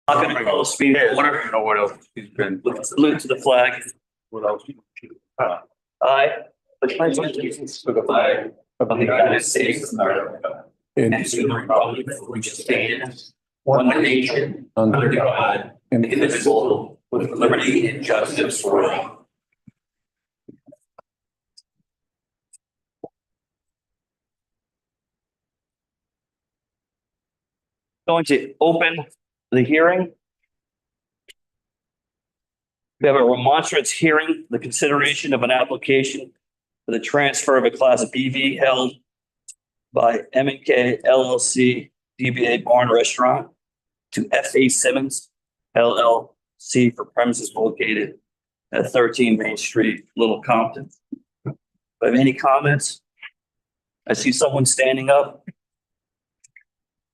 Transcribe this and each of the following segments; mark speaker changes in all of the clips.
Speaker 1: Not going to call the speed order.
Speaker 2: know what else he's been.
Speaker 1: Salute to the flag.
Speaker 2: What else?
Speaker 1: I pledge allegiance to the flag of the United States of America and to the republic for which it stands, one nation, under God, indivisible, with liberty and justice for all. Going to open the hearing. We have a remonstrance hearing, the consideration of an application for the transfer of a Class BV held by M&K LLC DBA Barn Restaurant to F.A. Simmons LLC for premises located at 13 Main Street, Little Compton. Do I have any comments? I see someone standing up.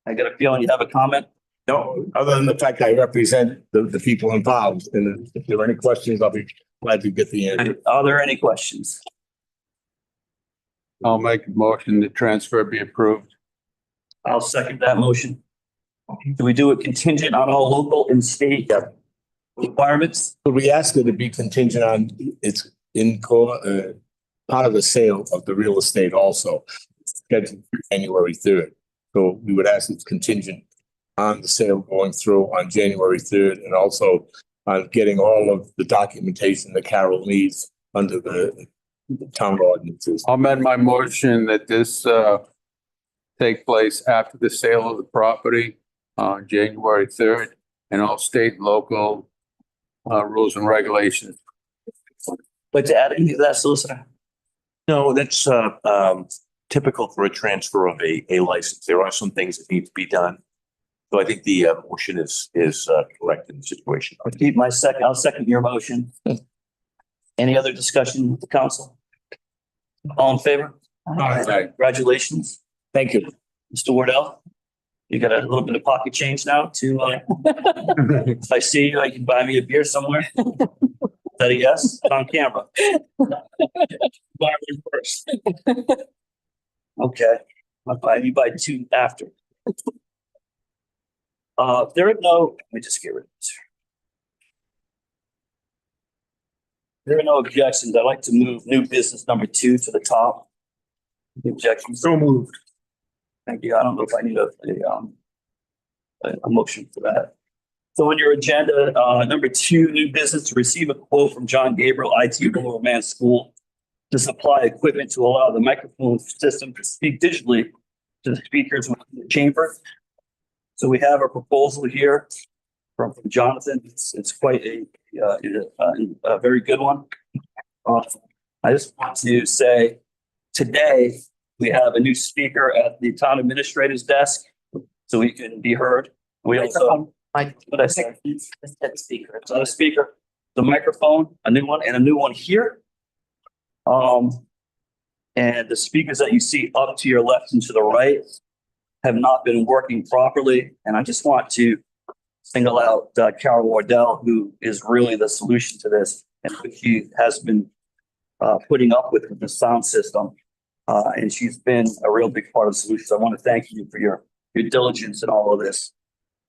Speaker 1: I got a feeling you have a comment.
Speaker 3: No, other than the fact I represent the people involved, and if there are any questions, I'll be glad to get the answer.
Speaker 1: Are there any questions?
Speaker 2: I'll make a motion the transfer be approved.
Speaker 1: I'll second that motion. Do we do it contingent on all local and state requirements?
Speaker 3: But we asked it to be contingent on its part of the sale of the real estate also, scheduled for January 3rd. So we would ask it's contingent on the sale going through on January 3rd, and also on getting all of the documentation that Carol needs under the town ordinances.
Speaker 2: I'll amend my motion that this take place after the sale of the property on January 3rd, and all state and local rules and regulations.
Speaker 1: Like to add any of that, solicitor?
Speaker 4: No, that's typical for a transfer of a license. There are some things that need to be done. So I think the motion is correct in the situation.
Speaker 1: I'll keep my second. I'll second your motion. Any other discussion with the council? All in favor?
Speaker 2: Aye.
Speaker 1: Congratulations.
Speaker 3: Thank you.
Speaker 1: Mr. Wardell. You got a little bit of pocket change now to, if I see you, I can buy me a beer somewhere. Is that a yes? It's on camera. Buy me first. Okay. I'll buy you by two after. There are no, let me just get rid of this. There are no objections. I'd like to move new business number 2 to the top. The objections.
Speaker 3: So moved.
Speaker 1: Thank you. I don't know if I need a motion for that. So on your agenda, number 2, new business, to receive a quote from John Gabriel, IT Lower Man School, to supply equipment to allow the microphone system to speak digitally to the speakers within the chamber. So we have a proposal here from Jonathan. It's quite a very good one. I just want to say today we have a new speaker at the town administrator's desk, so we can be heard. We also, what I say? Speaker. It's not a speaker. The microphone, a new one, and a new one here. And the speakers that you see up to your left and to the right have not been working properly. And I just want to single out Carol Wardell, who is really the solution to this, and who she has been putting up with the sound system. And she's been a real big part of the solution. So I want to thank you for your diligence in all of this.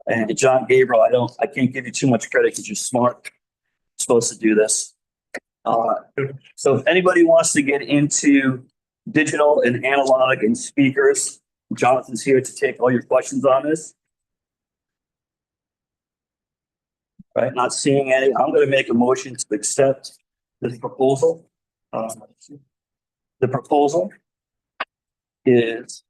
Speaker 1: And John Gabriel, I can't give you too much credit because you're smart. You're supposed to do this. So if anybody wants to get into digital and analog and speakers, Jonathan's here to take all your questions on this. Right, not seeing any. I'm going to make a motion to accept this proposal. The proposal is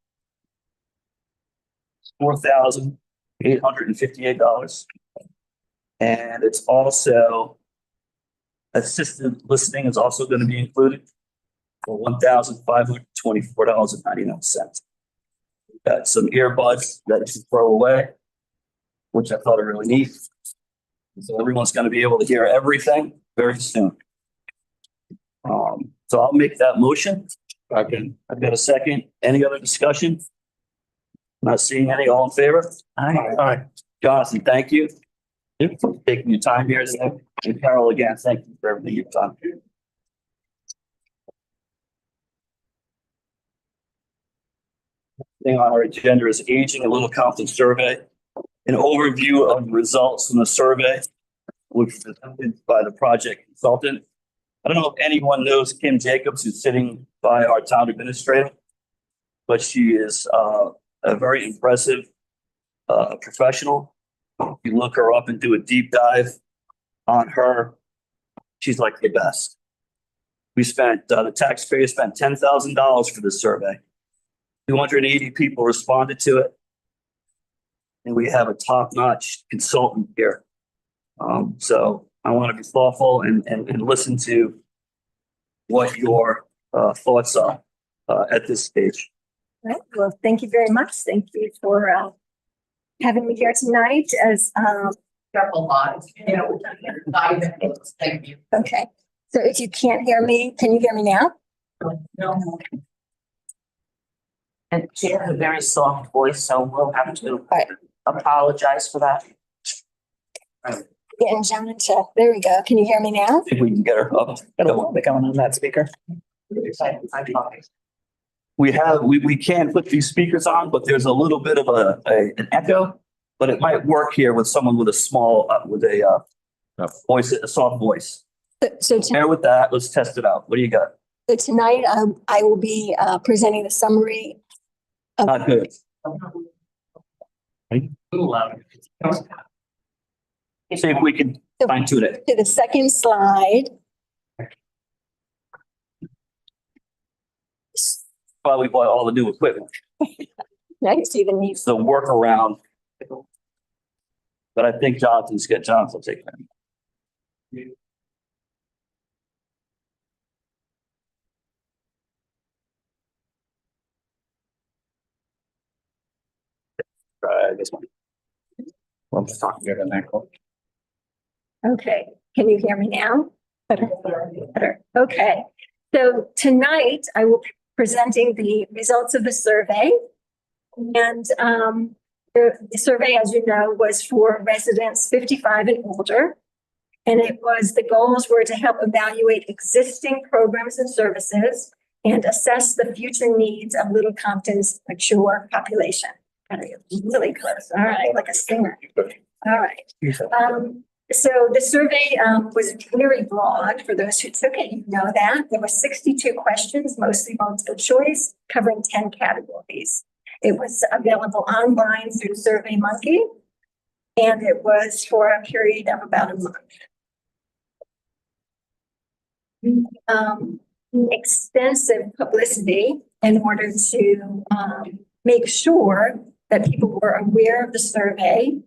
Speaker 1: $4,858, and it's also assisted listening is also going to be included for $1,524.99. Got some earbuds that you can throw away, which I thought are really neat. So everyone's going to be able to hear everything very soon. So I'll make that motion.
Speaker 2: Second.
Speaker 1: I've got a second. Any other discussion? Not seeing any. All in favor?
Speaker 3: Aye.
Speaker 1: Jonathan, thank you for taking your time here today. And Carol, again, thank you for everything you've done. Thing on our agenda is aging a Little Compton survey. an overview of the results from the survey, which was presented by the project consultant. I don't know if anyone knows Kim Jacobs, who's sitting by our town administrator, but she is a very impressive professional. If you look her up and do a deep dive on her, she's like the best. We spent, the taxpayer spent $10,000 for this survey. 280 people responded to it. And we have a top-notch consultant here. So I want to be thoughtful and listen to what your thoughts are at this stage.
Speaker 5: Right. Well, thank you very much. Thank you for having me here tonight as
Speaker 6: A lot, you know, 5 minutes. Thank you.
Speaker 5: okay. So if you can't hear me, can you hear me now?
Speaker 6: No. And she has a very soft voice, so we'll have to
Speaker 5: Right.
Speaker 6: apologize for that.
Speaker 5: Getting John to, there we go. Can you hear me now?
Speaker 1: I think we can get her up.
Speaker 6: Going on that speaker.
Speaker 1: We can put these speakers on, but there's a little bit of an echo, but it might work here with someone with a small, with a voice, a soft voice.
Speaker 5: So
Speaker 1: Bear with that. Let's test it out. What do you got?
Speaker 5: tonight I will be presenting the summary.
Speaker 1: Not good. See if we can fine tune it.
Speaker 5: To the second slide.
Speaker 1: While we bought all the new equipment.
Speaker 5: Nice to the needs.
Speaker 1: It's the workaround. But I think Jonathan will take that. Try this one.
Speaker 3: I'm just talking good on that call.
Speaker 5: Okay. Can you hear me now? Better. Okay. So tonight I will be presenting the results of the survey. And the survey, as you know, was for residents 55 and older. And the goals were to help evaluate existing programs and services and assess the future needs of Little Compton's mature population. Really close. All right, like a singer. All right. So the survey was very broad. For those who took it, you know that. There were 62 questions, mostly multiple choice, covering 10 categories. It was available online through SurveyMonkey, and it was for a period of about a month. Extensive publicity in order to make sure that people were aware of the survey,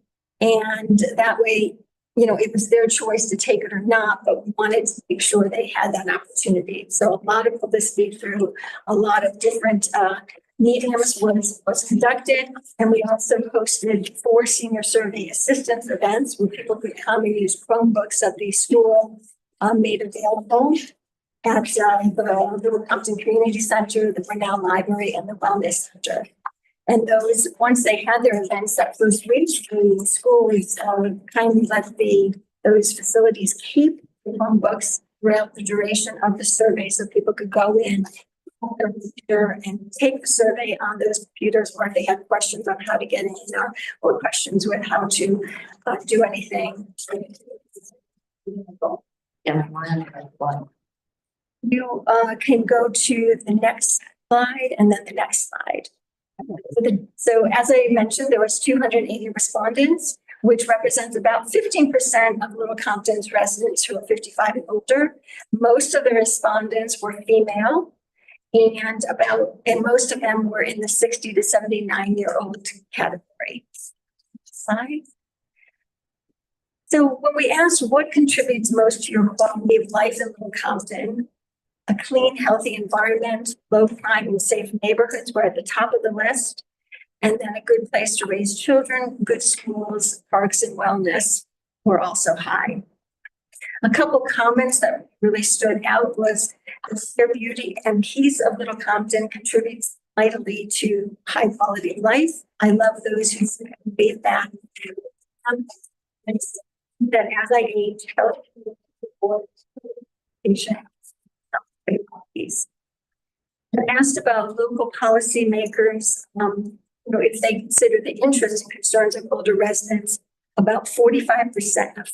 Speaker 5: and that way, you know, it was their choice to take it or not, but we wanted to make sure they had that opportunity. So a lot of publicity through a lot of different mediums was conducted. And we also hosted 4 senior survey assistance events where people could come and use Chromebooks that the school made available at the Little Compton Community Center, the Brunel Library, and the Wellness Center. And those, once they had their events that first week, the schools kindly let those facilities keep the Chromebooks throughout the duration of the survey, so people could go in on their computer and take the survey on those computers, or if they had questions on how to get in, or questions with how to do anything. You can go to the next slide and then the next slide. So as I mentioned, there was 280 respondents, which represents about 15% of Little Compton's residents who are 55 and older. Most of the respondents were female, and most of them were in the 60 to 79-year-old category. Slide. So when we asked what contributes most to your quality of life in Little Compton, a clean, healthy environment, low crime and safe neighborhoods were at the top of the list. And then a good place to raise children, good schools, parks, and wellness were also high. A couple comments that really stood out was the fair beauty and peace of Little Compton contributes mightily to high quality of life. I love those who say that. That as I age, health patient. I asked about local policymakers' if they consider the interests and concerns of older residents, about 45%,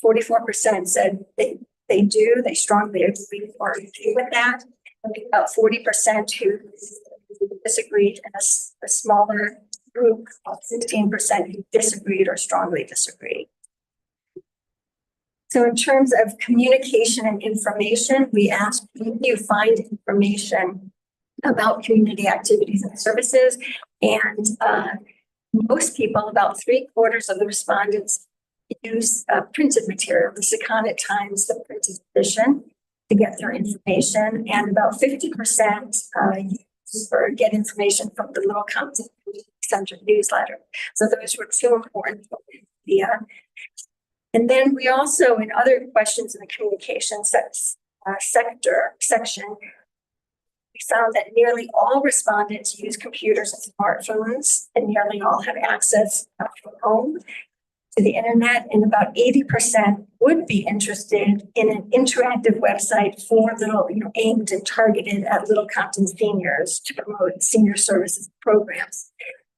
Speaker 5: 44% said they do, they strongly agree or agree with that. And about 40% who disagreed, and a smaller group of 16% who disagreed or strongly disagreed. So in terms of communication and information, we asked if you find information about community activities and services, and most people, about 3/4 of the respondents, use printed material, the Secana Times, the printed edition, to get their information, and about 50% use or get information from the Little Compton Center newsletter. So those were two important media. And then we also, in other questions in the communication section, we found that nearly all respondents use computers and smartphones, and nearly all have access from home to the internet, and about 80% would be interested in an interactive website for aimed and targeted at Little Compton seniors to promote senior services programs.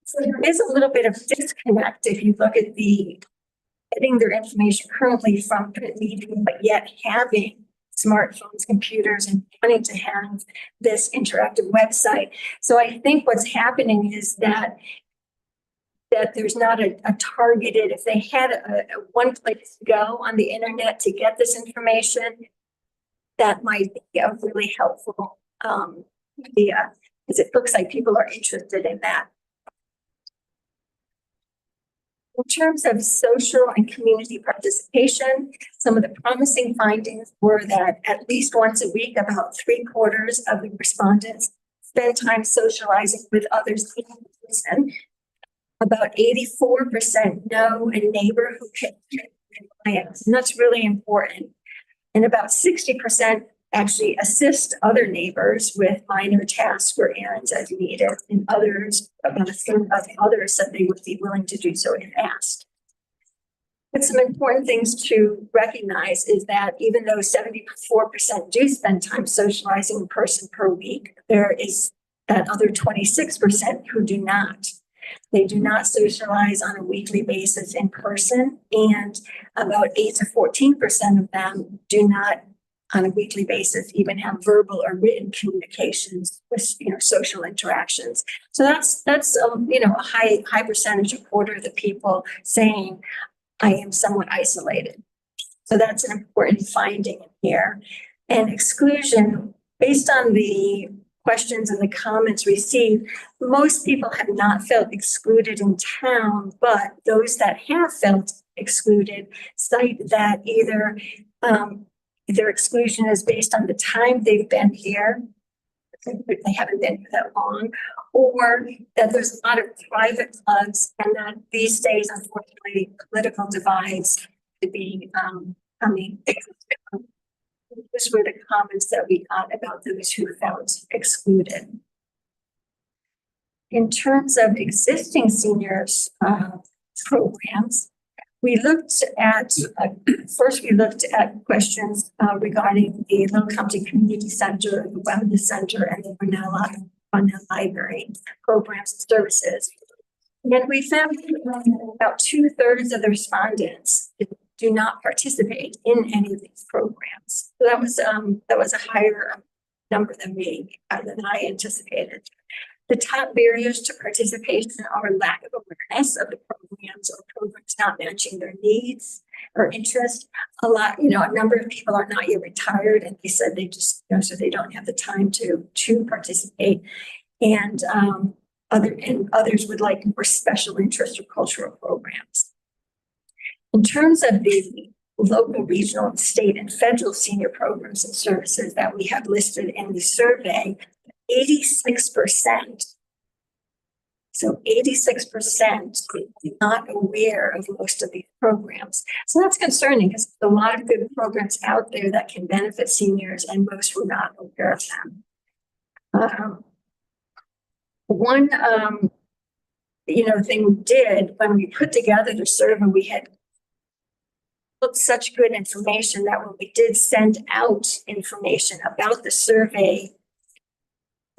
Speaker 5: So there is a little bit of disconnect if you look at getting their information currently from print media, but yet having smartphones, computers, and wanting to have this interactive website. So I think what's happening is that there's not a targeted, if they had a one place to go on the internet to get this information, that might be a really helpful idea, because it looks like people are interested in that. In terms of social and community participation, some of the promising findings were that at least once a week, about 3/4 of the respondents spend time socializing with others in person. About 84% know a neighbor who can compliance, and that's really important. And about 60% actually assist other neighbors with minor tasks or errands as needed, and about a third of others said they would be willing to do so if asked. But some important things to recognize is that even though 74% do spend time socializing in person per week, there is that other 26% who do not. They do not socialize on a weekly basis in person, and about 8 to 14% of them do not on a weekly basis even have verbal or written communications with social interactions. So that's a high percentage, a quarter of the people saying I am somewhat isolated. So that's an important finding here. And exclusion, based on the questions and the comments received, most people have not felt excluded in town, but those that have felt excluded cite that either their exclusion is based on the time they've been here, they haven't been here that long, or that there's a lot of private clubs, and that these days, unfortunately, political divides to be coming. Those were the comments that we got about those who felt excluded. In terms of existing seniors programs, we looked at, first we looked at questions regarding the Little Compton Community Center, the Wellness Center, and the Cornell Library programs and services. And we found about 2/3 of the respondents do not participate in any of these programs. So that was a higher number than I anticipated. The top barriers to participation are lack of awareness of the programs or programs not matching their needs or interest. A number of people are not yet retired, and they said they just, so they don't have the time to participate. And others would like more special interest or cultural programs. In terms of the local, regional, and state and federal senior programs and services that we have listed in the survey, 86%. So 86% are not aware of most of these programs. So that's concerning, because there's a lot of good programs out there that can benefit seniors, and most were not aware of them. One thing we did when we put together the survey, we had such good information that when we did send out information about the survey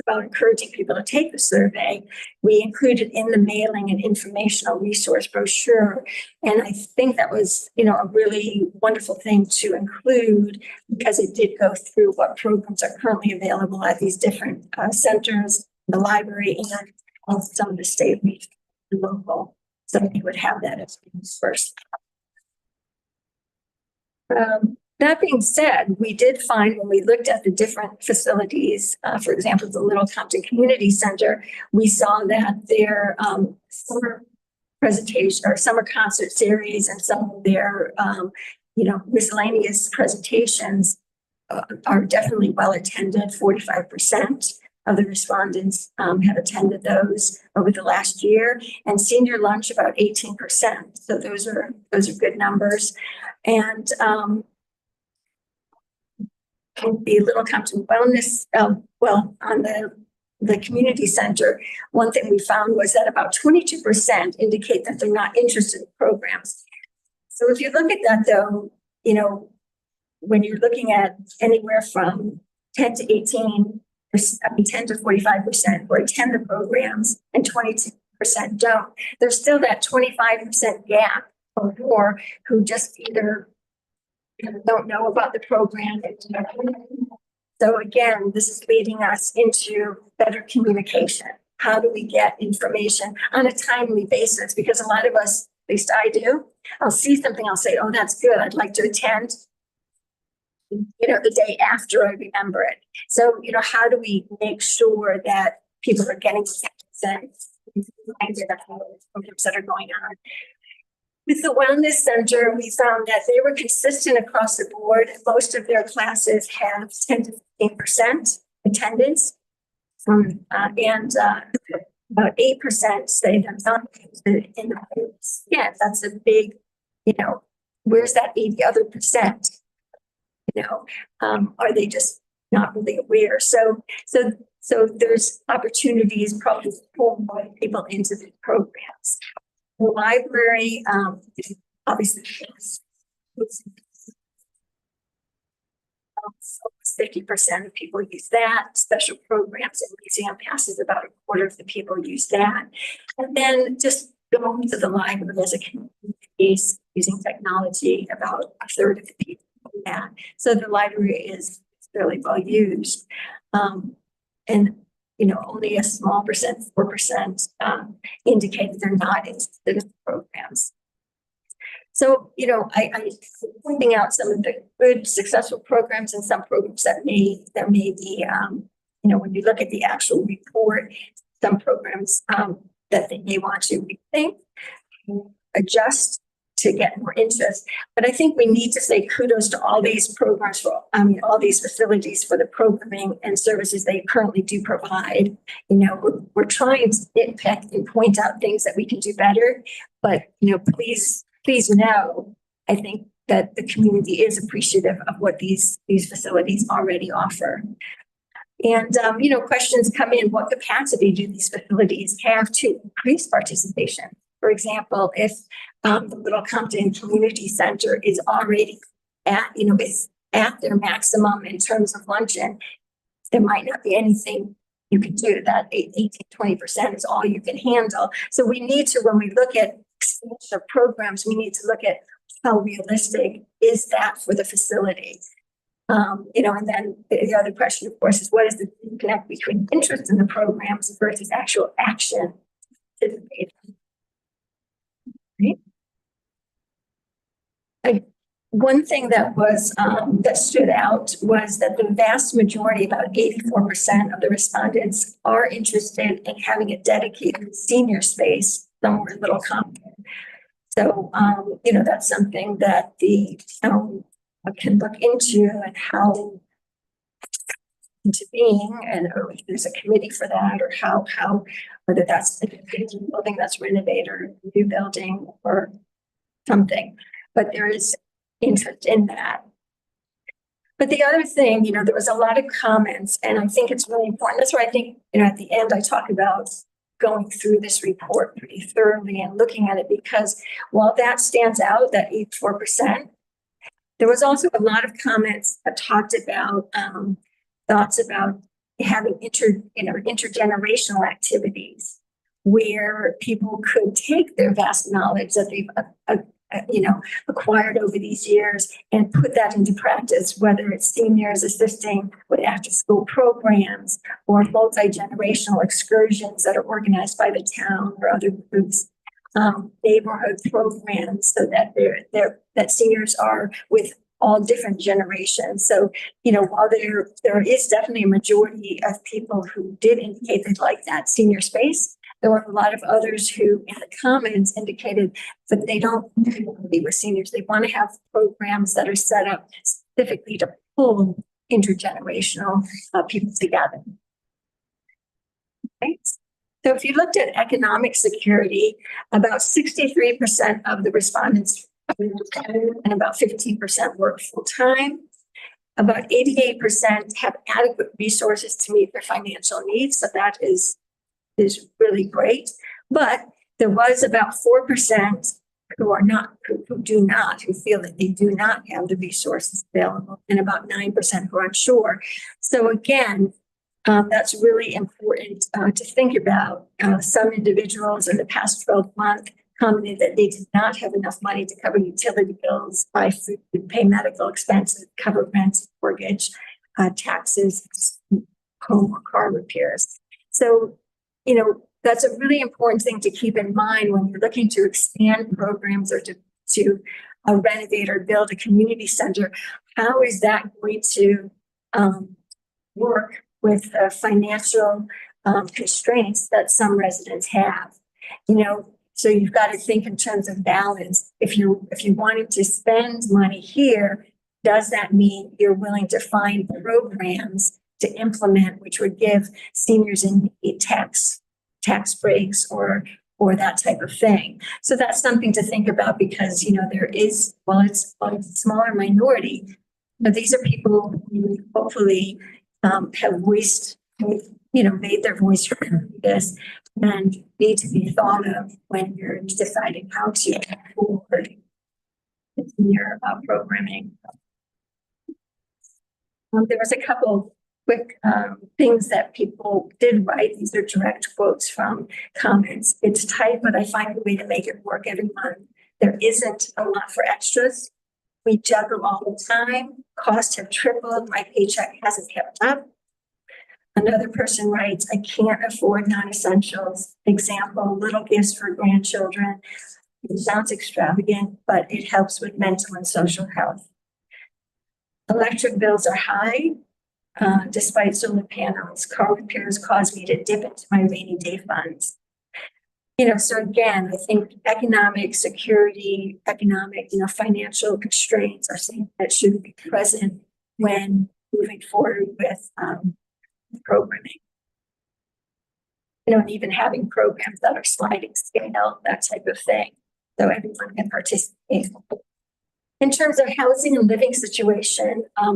Speaker 5: about encouraging people to take the survey, we included in the mailing an informational resource brochure. And I think that was, a really wonderful thing to include because it did go through what programs are currently available at these different centers, the library, and also some of the state and local. So we would have that as first. That being said, we did find when we looked at the different facilities, for example, the Little Compton Community Center, we saw that their summer presentation or summer concert series and some of their, miscellaneous presentations are definitely well attended. 45% of the respondents have attended those over the last year, and senior lunch about 18%. So those are good numbers. And the Little Compton Wellness, on the community center, one thing we found was that about 22% indicate that they're not interested in programs. So if you look at that though, when you're looking at anywhere from 10 to 18, 10 to 45% who attend the programs and 22% don't, there's still that 25% gap or more who just either don't know about the program. So again, this is leading us into better communication. How do we get information on a timely basis? Because a lot of us, at least I do, I'll see something, I'll say, oh, that's good, I'd like to attend, the day after I remember it. So, how do we make sure that people are getting sense programs that are going on? With the Wellness Center, we found that they were consistent across the board. Most of their classes have 10 to 15% attendance, and about 8% say they're not interested in the programs. Yeah, that's a big, where's that 80 other percent? Are they just not really aware? So there's opportunities probably to pull more people into the programs. The library, obviously, 50% of people use that. Special programs and museum passes, about a quarter of the people use that. And then just going to the library as a community piece using technology, about a third of the people do that. So the library is fairly well used. And only a small percent, 4%, indicate that they're not interested in the programs. So, I pointing out some of the good, successful programs and some programs that may be, when you look at the actual report, some programs that they may want to rethink, adjust to get more interest. But I think we need to say kudos to all these programs all these facilities for the programming and services they currently do provide. We're trying to nitpick and point out things that we can do better, but please know, I think that the community is appreciative of what these facilities already offer. And, questions come in, what capacity do these facilities have to increase participation? For example, if the Little Compton Community Center is already is at their maximum in terms of luncheon, there might not be anything you can do. That 18-20% is all you can handle. So we need to, when we look at expansion of programs, we need to look at how realistic is that for the facility. And then the other question, of course, is what is the connect between interest in the programs versus actual action? One thing that was that stood out was that the vast majority, about 84% of the respondents, are interested in having a dedicated senior space somewhere in Little Compton. So, that's something that the town can look into and how into being, and if there's a committee for that, or how whether that's a building that's renovated or a new building or something. But there is interest in that. But the other thing, there was a lot of comments, and I think it's really important. That's why I think, at the end I talk about going through this report pretty thoroughly and looking at it, because while that stands out, that 84%, there was also a lot of comments that talked about thoughts about having intergenerational activities where people could take their vast knowledge that they've acquired over these years and put that into practice, whether it's seniors assisting with after-school programs or multi-generational excursions that are organized by the town or other groups, neighborhood programs, so that that seniors are with all different generations. So, while there is definitely a majority of people who did indicate they'd like that senior space, there were a lot of others who in the comments indicated that they don't want to be with seniors. They want to have programs that are set up specifically to pull intergenerational people together. Okay. So if you looked at economic security, about 63% of the respondents and about 15% work full-time. About 88% have adequate resources to meet their financial needs. So that is really great. But there was about 4% who feel that they do not have the resources available, and about 9% who are unsure. So again, that's really important to think about. Some individuals in the past 12 months commented that they did not have enough money to cover utility bills, buy food, pay medical expenses, cover rent, mortgage, taxes, home or car repairs. So, that's a really important thing to keep in mind when you're looking to expand programs or to renovate or build a community center. How is that going to work with the financial constraints that some residents have? So you've got to think in terms of balance. If you're wanting to spend money here, does that mean you're willing to find programs to implement, which would give seniors in need tax breaks or that type of thing? So that's something to think about, because there is, while it's a smaller minority, but these are people who hopefully have voiced, made their voice heard this, and need to be thought of when you're deciding how to afford your programming. There was a couple quick things that people did write. These are direct quotes from comments. It's tight, but I find a way to make it work every month. There isn't a lot for extras. We juggle all the time. Costs have tripled. My paycheck hasn't kept up. Another person writes, I can't afford non-essentials. Example, little gifts for grandchildren. It sounds extravagant, but it helps with mental and social health. Electric bills are high, despite solar panels. Car repairs cause me to dip into my rainy day funds. So again, I think economic security, financial constraints are something that should be present when moving forward with programming. And even having programs that are sliding scale, that type of thing, so everyone can participate. In terms of housing and living situation, a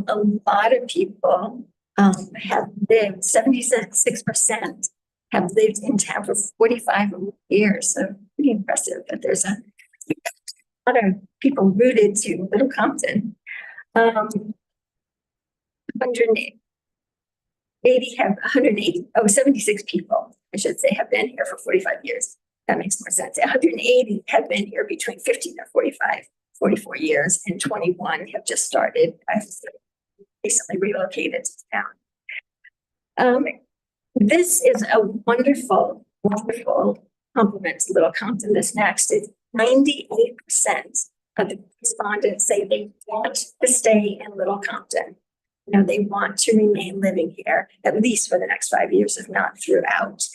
Speaker 5: lot of people have lived, 76% have lived in town for 45 years. So pretty impressive that there's a lot of people rooted to Little Compton. 76 people, I should say, have been here for 45 years. That makes more sense. 180 have been here between 15 and 44 years, and 21 have just started. I've recently relocated to town. This is a wonderful, wonderful compliment to Little Compton. This next is 98% of the respondents say they want to stay in Little Compton. They want to remain living here, at least for the next 5 years, if not throughout.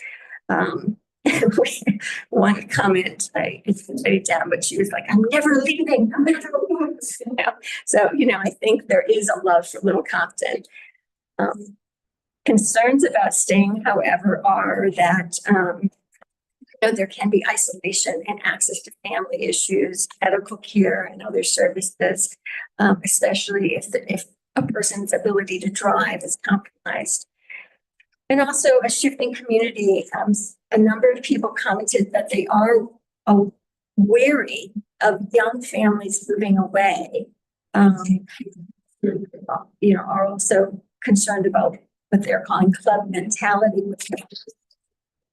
Speaker 5: One comment, it's write it down, but she was like, I'm never leaving, no matter what. So, I think there is a love for Little Compton. Concerns about staying, however, are that there can be isolation and access to family issues, medical care, and other services, especially if a person's ability to drive is compromised. And also a shifting community. A number of people commented that they are wary of young families moving away. Are also concerned about what they're calling club mentality, which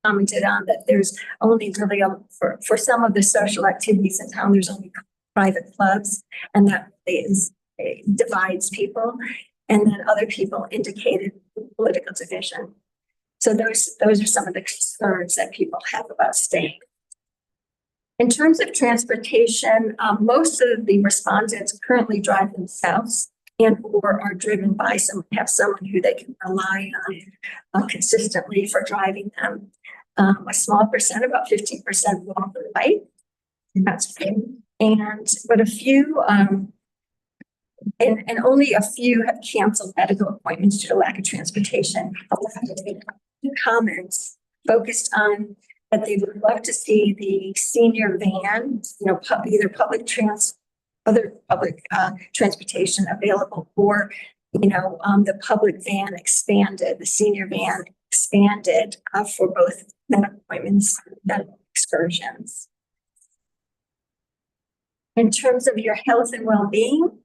Speaker 5: commented on that there's only really for some of the social activities in town, there's only private clubs, and that divides people. And then other people indicated political division. So those are some of the concerns that people have about staying. In terms of transportation, most of the respondents currently drive themselves and or are driven by someone who they can rely on consistently for driving them. A small percent, about 15%, walk or bike. That's good. But a few, and only a few have canceled medical appointments due to lack of transportation. Comments focused on that they would love to see the senior van, either other public transportation available, or the public van expanded, the senior van expanded for both medical appointments and excursions. In terms of your health and well-being,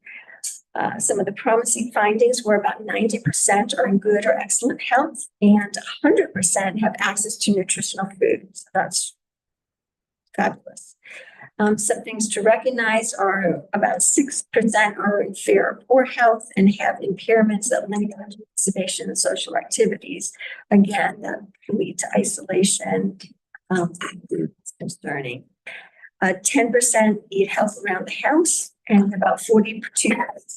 Speaker 5: some of the promising findings were about 90% are in good or excellent health, and 100% have access to nutritional food. So that's fabulous. Some things to recognize are about 6% are in fair or poor health and have impairments that limit participation in social activities. Again, that can lead to isolation. It's concerning. 10% need help around the house, and about 42%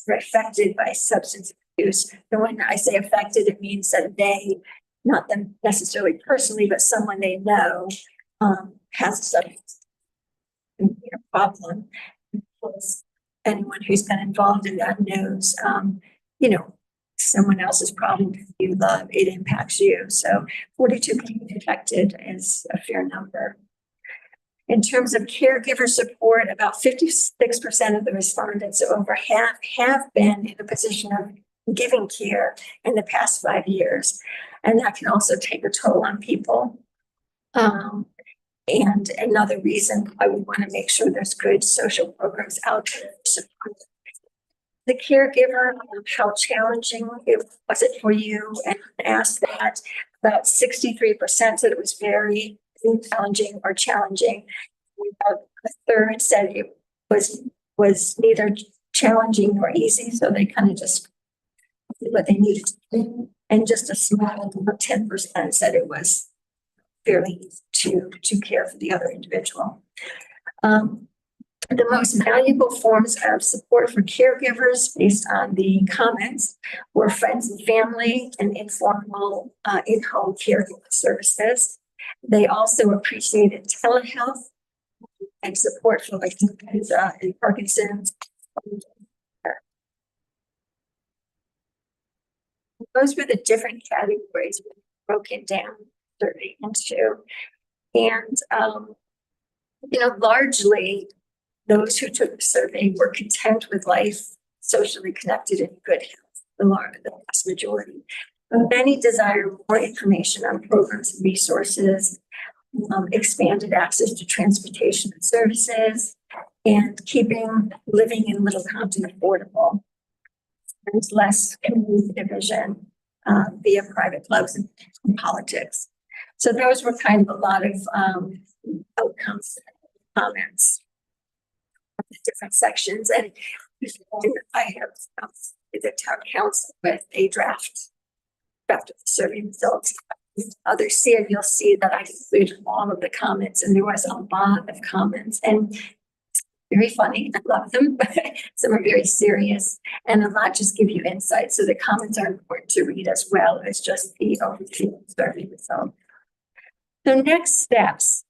Speaker 5: are affected by substance abuse. And when I say affected, it means that they, not them necessarily personally, but someone they know has a substance problem. Anyone who's been involved in that knows, someone else's problem you love, it impacts you. So 42% affected is a fair number. In terms of caregiver support, about 56% of the respondents, so over half, have been in a position of giving care in the past 5 years. And that can also take a toll on people. And another reason why we want to make sure there's good social programs out there to support the caregiver. How challenging was it for you? And asked that, about 63% said it was very challenging or challenging. About a third said it was neither challenging nor easy, so they kind of just did what they needed to do. And just a small 10% said it was fairly easy to care for the other individual. The most valuable forms of support for caregivers, based on the comments, were friends and family and informal in-home caregiver services. They also appreciated telehealth and support for in Parkinson's. Those were the different categories broken down into. And, largely those who took the survey were content with life, socially connected, and good health, the vast majority. But many desire more information on programs and resources, expanded access to transportation and services, and keeping living in Little Compton affordable. There's less community division via private clubs and politics. So those were kind of a lot of outcomes, comments of the different sections. And I have the town council with a draft of the survey results. Others see it, you'll see that I included all of the comments, and there was a lot of comments, and very funny. I love them, but some are very serious, and a lot just give you insight. So the comments are important to read as well as just the overview survey result. So next steps.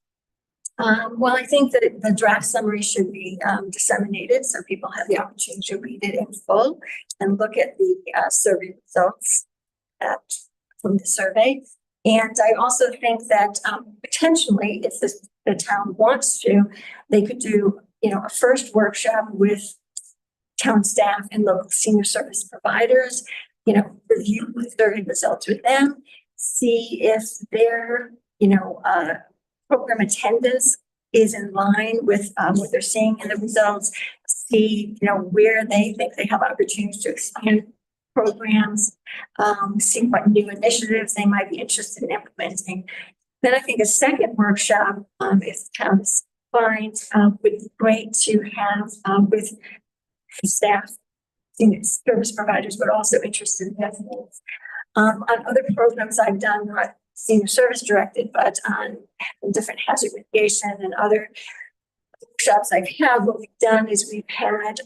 Speaker 5: Well, I think that the draft summary should be disseminated so people have the opportunity to read it in full and look at the survey results from the survey. And I also think that potentially, if the town wants to, they could do a first workshop with town staff and local senior service providers, review the survey results with them, see if their program attendance is in line with what they're seeing in the results, see where they think they have opportunities to expand programs, see what new initiatives they might be interested in implementing. Then I think a second workshop, if counts fine, would be great to have, with staff, senior service providers, but also interested residents. On other programs I've done, not senior service directed, but on different hazard mitigation and other workshops I've had, what we've done is we've had,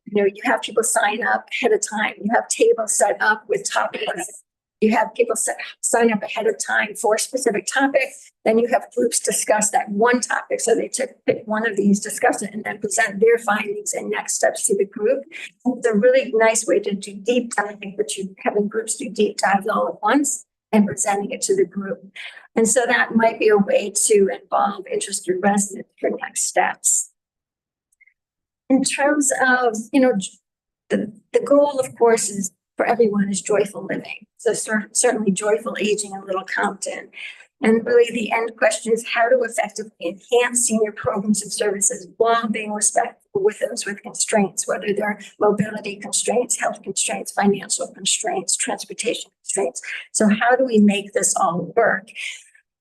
Speaker 5: you have people sign up ahead of time. You have tables set up with topics. You have people sign up ahead of time for a specific topic. Then you have groups discuss that one topic. So they pick one of these, discuss it, and then present their findings and next steps to the group. It's a really nice way to do deep diving, but you having groups do deep dives all at once and presenting it to the group. And so that might be a way to involve interested residents for next steps. In terms of, the goal, of course, is for everyone is joyful living. So certainly joyful aging in Little Compton. And really the end question is how to effectively enhance senior programs and services while being respectful with those with constraints, whether they're mobility constraints, health constraints, financial constraints, transportation constraints. So how do we make this all work?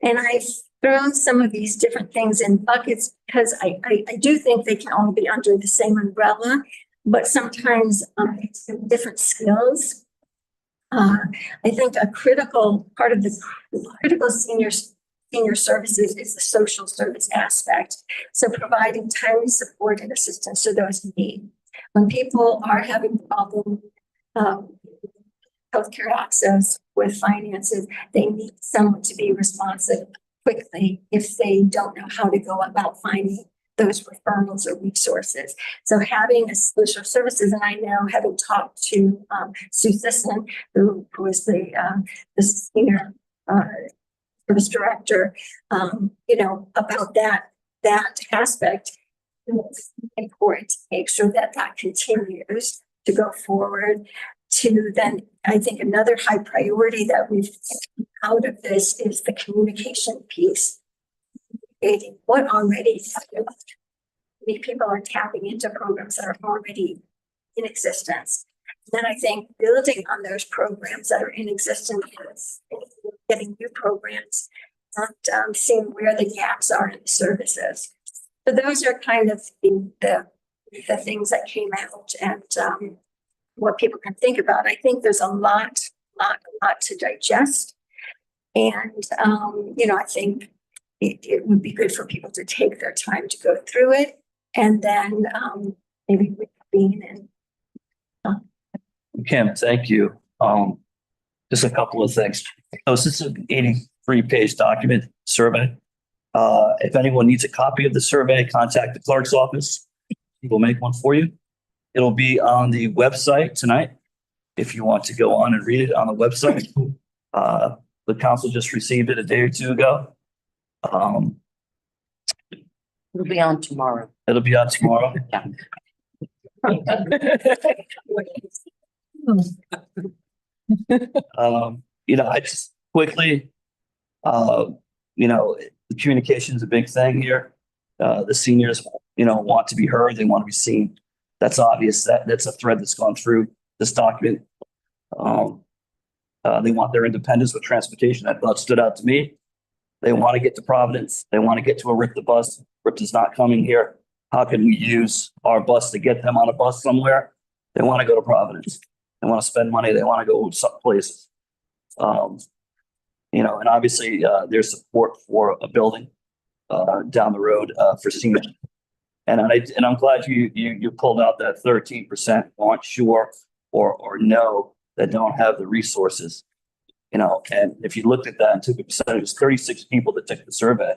Speaker 5: And I've thrown some of these different things in buckets because I do think they can all be under the same umbrella, but sometimes it's different skills. I think a critical part of the critical senior services is the social service aspect. So providing timely support and assistance to those in need. When people are having problem healthcare access with finances, they need someone to be responsive quickly if they don't know how to go about finding those referrals or resources. So having a social services, and I know having talked to Sue Sisson, who is the senior service director, about that aspect, it's important to make sure that continues to go forward. To then, I think another high priority that we've taken out of this is the communication piece. What already many people are tapping into programs that are already in existence. Then I think building on those programs that are in existence, getting new programs, and seeing where the gaps are in the services. So those are kind of the things that came out and what people can think about. I think there's a lot to digest. And, I think it would be good for people to take their time to go through it and then maybe reconvene and
Speaker 1: Kim, thank you. Just a couple of things. So this is an 83-page document survey. If anyone needs a copy of the survey, contact the clerk's office. We'll make one for you. It'll be on the website tonight. If you want to go on and read it on the website. The council just received it a day or two ago.
Speaker 6: It'll be on tomorrow.
Speaker 1: It'll be out tomorrow. I just quickly, the communication is a big thing here. The seniors, want to be heard. They want to be seen. That's obvious. That's a thread that's gone through this document. They want their independence with transportation. I thought stood out to me. They want to get to Providence. They want to get to a RIP the bus. RIP is not coming here. How can we use our bus to get them on a bus somewhere? They want to go to Providence. They want to spend money. They want to go some places. And obviously there's support for a building down the road for seniors. And I'm glad you pulled out that 13% aren't sure or know that don't have the resources. And if you looked at that and took a percentage, it's 36 people that took the survey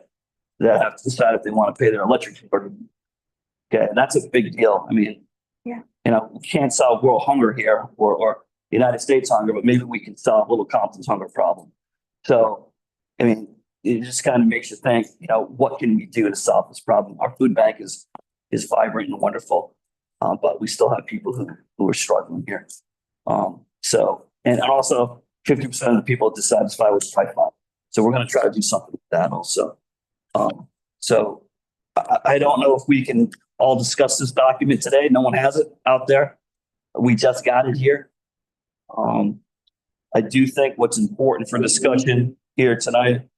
Speaker 1: that have to decide if they want to pay their electric bill. Okay, and that's a big deal. I mean,
Speaker 5: yeah.
Speaker 1: We can't solve world hunger here or the United States hunger, but maybe we can solve Little Compton's hunger problem. So, it just kind of makes you think, what can we do to solve this problem? Our food bank is vibrant and wonderful, but we still have people who are struggling here. And also 50% of the people are dissatisfied with the pipeline. So we're going to try to do something with that also. So I don't know if we can all discuss this document today. No one has it out there. We just got it here. I do think what's important for discussion here tonight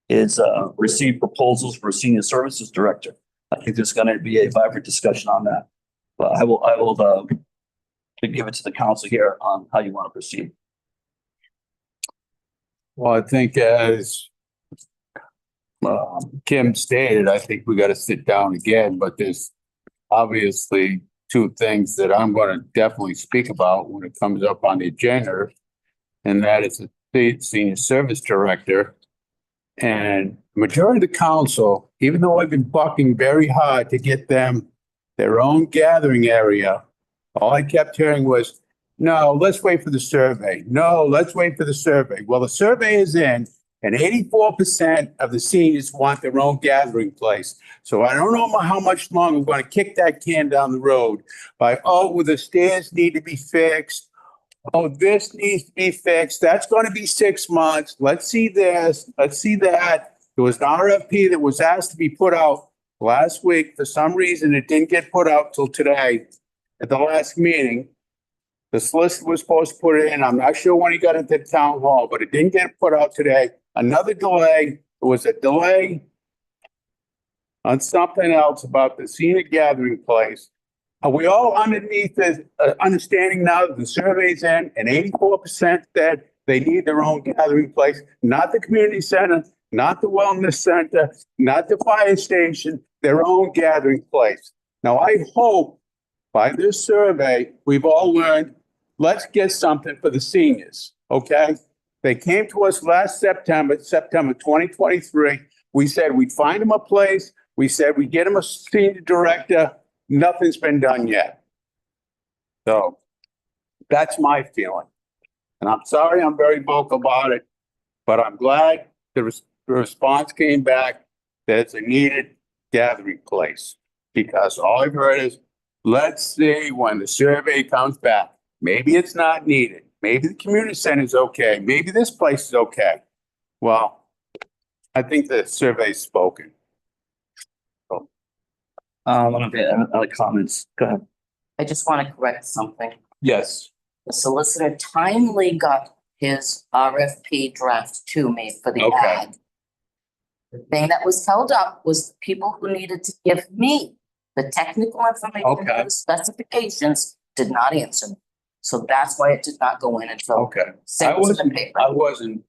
Speaker 1: is receive proposals for a senior services director. I think there's going to be a vibrant discussion on that. But I will give it to the council here on how you want to proceed.
Speaker 2: Well, I think as Kim stated, I think we got to sit down again, but there's obviously two things that I'm going to definitely speak about when it comes up on the agenda. And that is the senior service director. And majority of the council, even though I've been bucking very hard to get them their own gathering area, all I kept hearing was, no, let's wait for the survey. No, let's wait for the survey. Well, the survey is in and 84% of the seniors want their own gathering place. So I don't know how much longer we're going to kick that can down the road by, oh, well, the stairs need to be fixed. Oh, this needs to be fixed. That's going to be 6 months. Let's see this. Let's see that. There was an RFP that was asked to be put out last week. For some reason, it didn't get put out till today at the last meeting. The solicitor was supposed to put it in. I'm not sure when he got into the town hall, but it didn't get put out today. Another delay. There was a delay on something else about the senior gathering place. Are we all underneath the understanding now that the survey's in and 84% that they need their own gathering place, not the community center, not the wellness center, not the fire station, their own gathering place. Now, I hope by this survey, we've all learned, let's get something for the seniors, okay? They came to us last September 2023. We said we'd find them a place. We said we'd get them a senior director. Nothing's been done yet. So that's my feeling. And I'm sorry I'm very vocal about it, but I'm glad the response came back that it's a needed gathering place. Because all I've heard is, let's see when the survey comes back. Maybe it's not needed. Maybe the community center is okay. Maybe this place is okay. Well, I think the survey's spoken.
Speaker 1: Other comments? Go ahead.
Speaker 6: I just want to correct something.
Speaker 2: Yes.
Speaker 6: The solicitor timely got his RFP draft to me for the
Speaker 2: Okay.
Speaker 6: ad. The thing that was held up was the people who needed to give me the technical information
Speaker 2: Okay.
Speaker 6: and the specifications did not answer me. So that's why it did not go in until
Speaker 2: Okay.
Speaker 6: sent to the paper.
Speaker 2: I wasn't.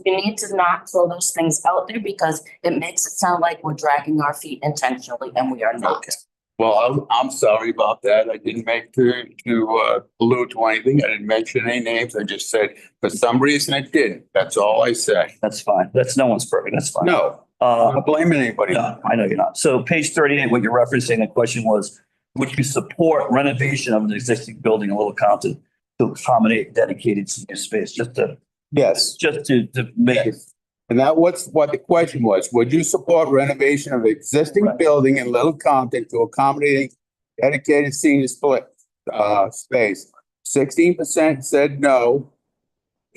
Speaker 6: We need to not throw those things out there because it makes it sound like we're dragging our feet intentionally and we are not.
Speaker 2: Okay. Well, I'm sorry about that. I didn't make to allude to anything. I didn't mention any names. I just said, for some reason it didn't. That's all I say.
Speaker 1: That's fine. That's no one's perfect. That's fine.
Speaker 2: No, I'm not blaming anybody.
Speaker 1: No, I know you're not. So page 38, what you're referencing, the question was, would you support renovation of an existing building in Little Compton to accommodate dedicated senior space? Just to
Speaker 2: Yes.
Speaker 1: make it.
Speaker 2: And that was what the question was. Would you support renovation of existing
Speaker 1: Right.
Speaker 2: building in Little Compton to accommodate dedicated senior space? 16% said no.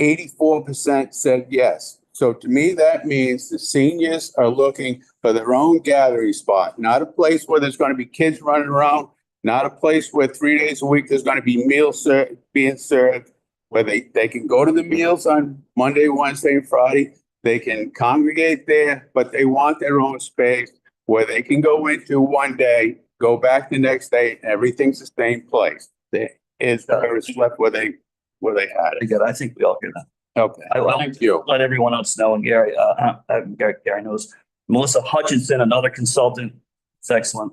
Speaker 2: 84% said yes. So to me, that means the seniors are looking for their own gathering spot, not a place where there's going to be kids running around, not a place where 3 days a week there's going to be meals being served, where they can go to the meals on Monday, Wednesday, and Friday. They can congregate there, but they want their own space where they can go into one day, go back the next day, and everything's the same place. It's left where they had it.
Speaker 1: Again, I think we all hear that.
Speaker 2: Okay, thank you.
Speaker 1: Let everyone else know, and Gary, Gary knows, Melissa Hutchinson, another consultant, it's excellent,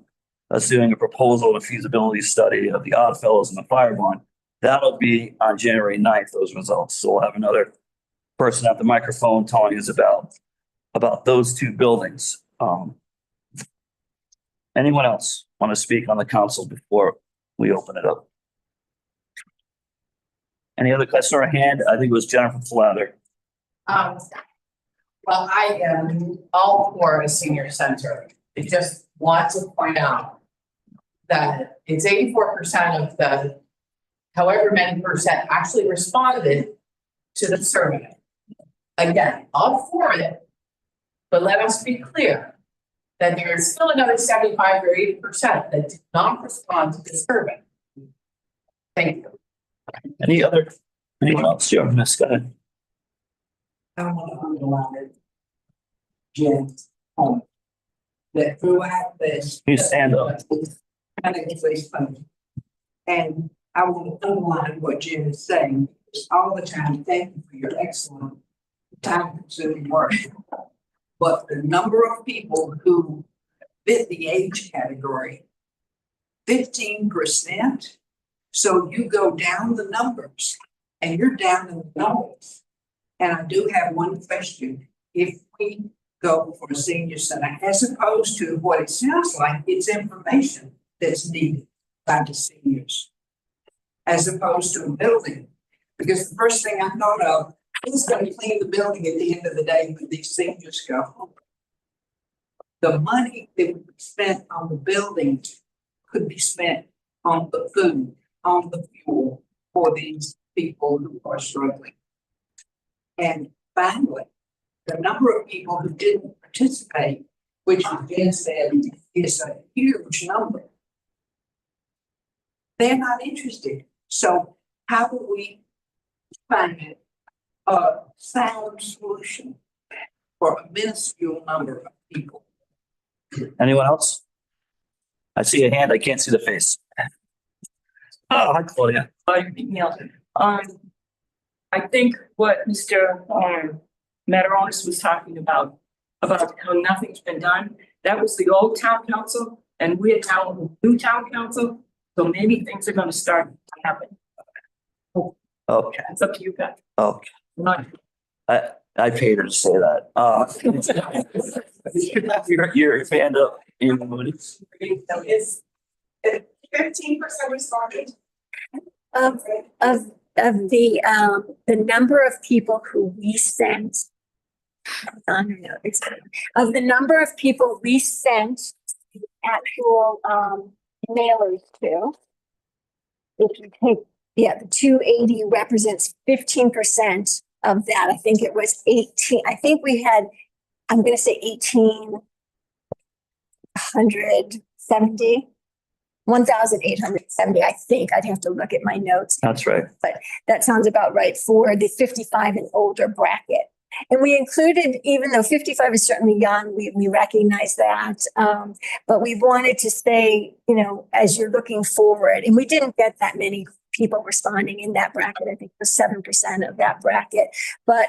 Speaker 1: doing a proposal and a feasibility study of the Oddfellows and the Fire Barn. That'll be on January 9th, those results. So we'll have another person at the microphone telling us about those two buildings. Anyone else want to speak on the council before we open it up? Any other question or hand? I think it was Jennifer Flather.
Speaker 6: Well, I am all for a senior center. I just want to point out that it's 84% of the, however many percent actually responded to the survey. Again, all for it, but let us be clear that there is still another 75 or 80% that did not respond to the survey. Thank you.
Speaker 1: Anyone else? Sure, Miss, go ahead.
Speaker 7: I want to underline Jen's point that throughout this.
Speaker 1: You stand up.
Speaker 7: Kind of it's funny. And I want to underline what Jen is saying all the time. Thank you for your excellent time consuming work. But the number of people who fit the age category, 15%. So you go down the numbers and you're down in the numbers. And I do have one question. If we go for a senior center, as opposed to what it sounds like, it's information that's needed by the seniors, as opposed to a building. Because the first thing I thought of, who's going to clean the building at the end of the day when these seniors go home? The money that would be spent on the building could be spent on the food, on the fuel for these people who are struggling. And finally, the number of people who didn't participate, which Jen said is a huge number. They're not interested. So how do we find a sound solution for a minuscule number of people?
Speaker 1: Anyone else? I see a hand. I can't see the face. Oh, hi, Claudia.
Speaker 8: Neil. I think what Mr. Mataronis was talking about how nothing's been done, that was the old town council, and we're now a new town council, so maybe things are gonna start to happen.
Speaker 1: Okay,
Speaker 8: It's up to you guys.
Speaker 1: okay.
Speaker 8: Not,
Speaker 1: I paid her to say that. You can have your hand up. Moody.
Speaker 6: Is 15% responded?
Speaker 5: Of the number of people who we sent. I don't know, of the number of people we sent actual mailers to. If you take, the 280 represents 15% of that. I think it was 18. I think we had, I'm going to say 1,870. 1,870, I think. I'd have to look at my notes.
Speaker 1: That's right.
Speaker 5: That sounds about right for the 55 and older bracket. And we included, even though 55 is certainly young, we recognize that. But we wanted to say, as you're looking forward, and we didn't get that many people responding in that bracket. I think it was 7% of that bracket. But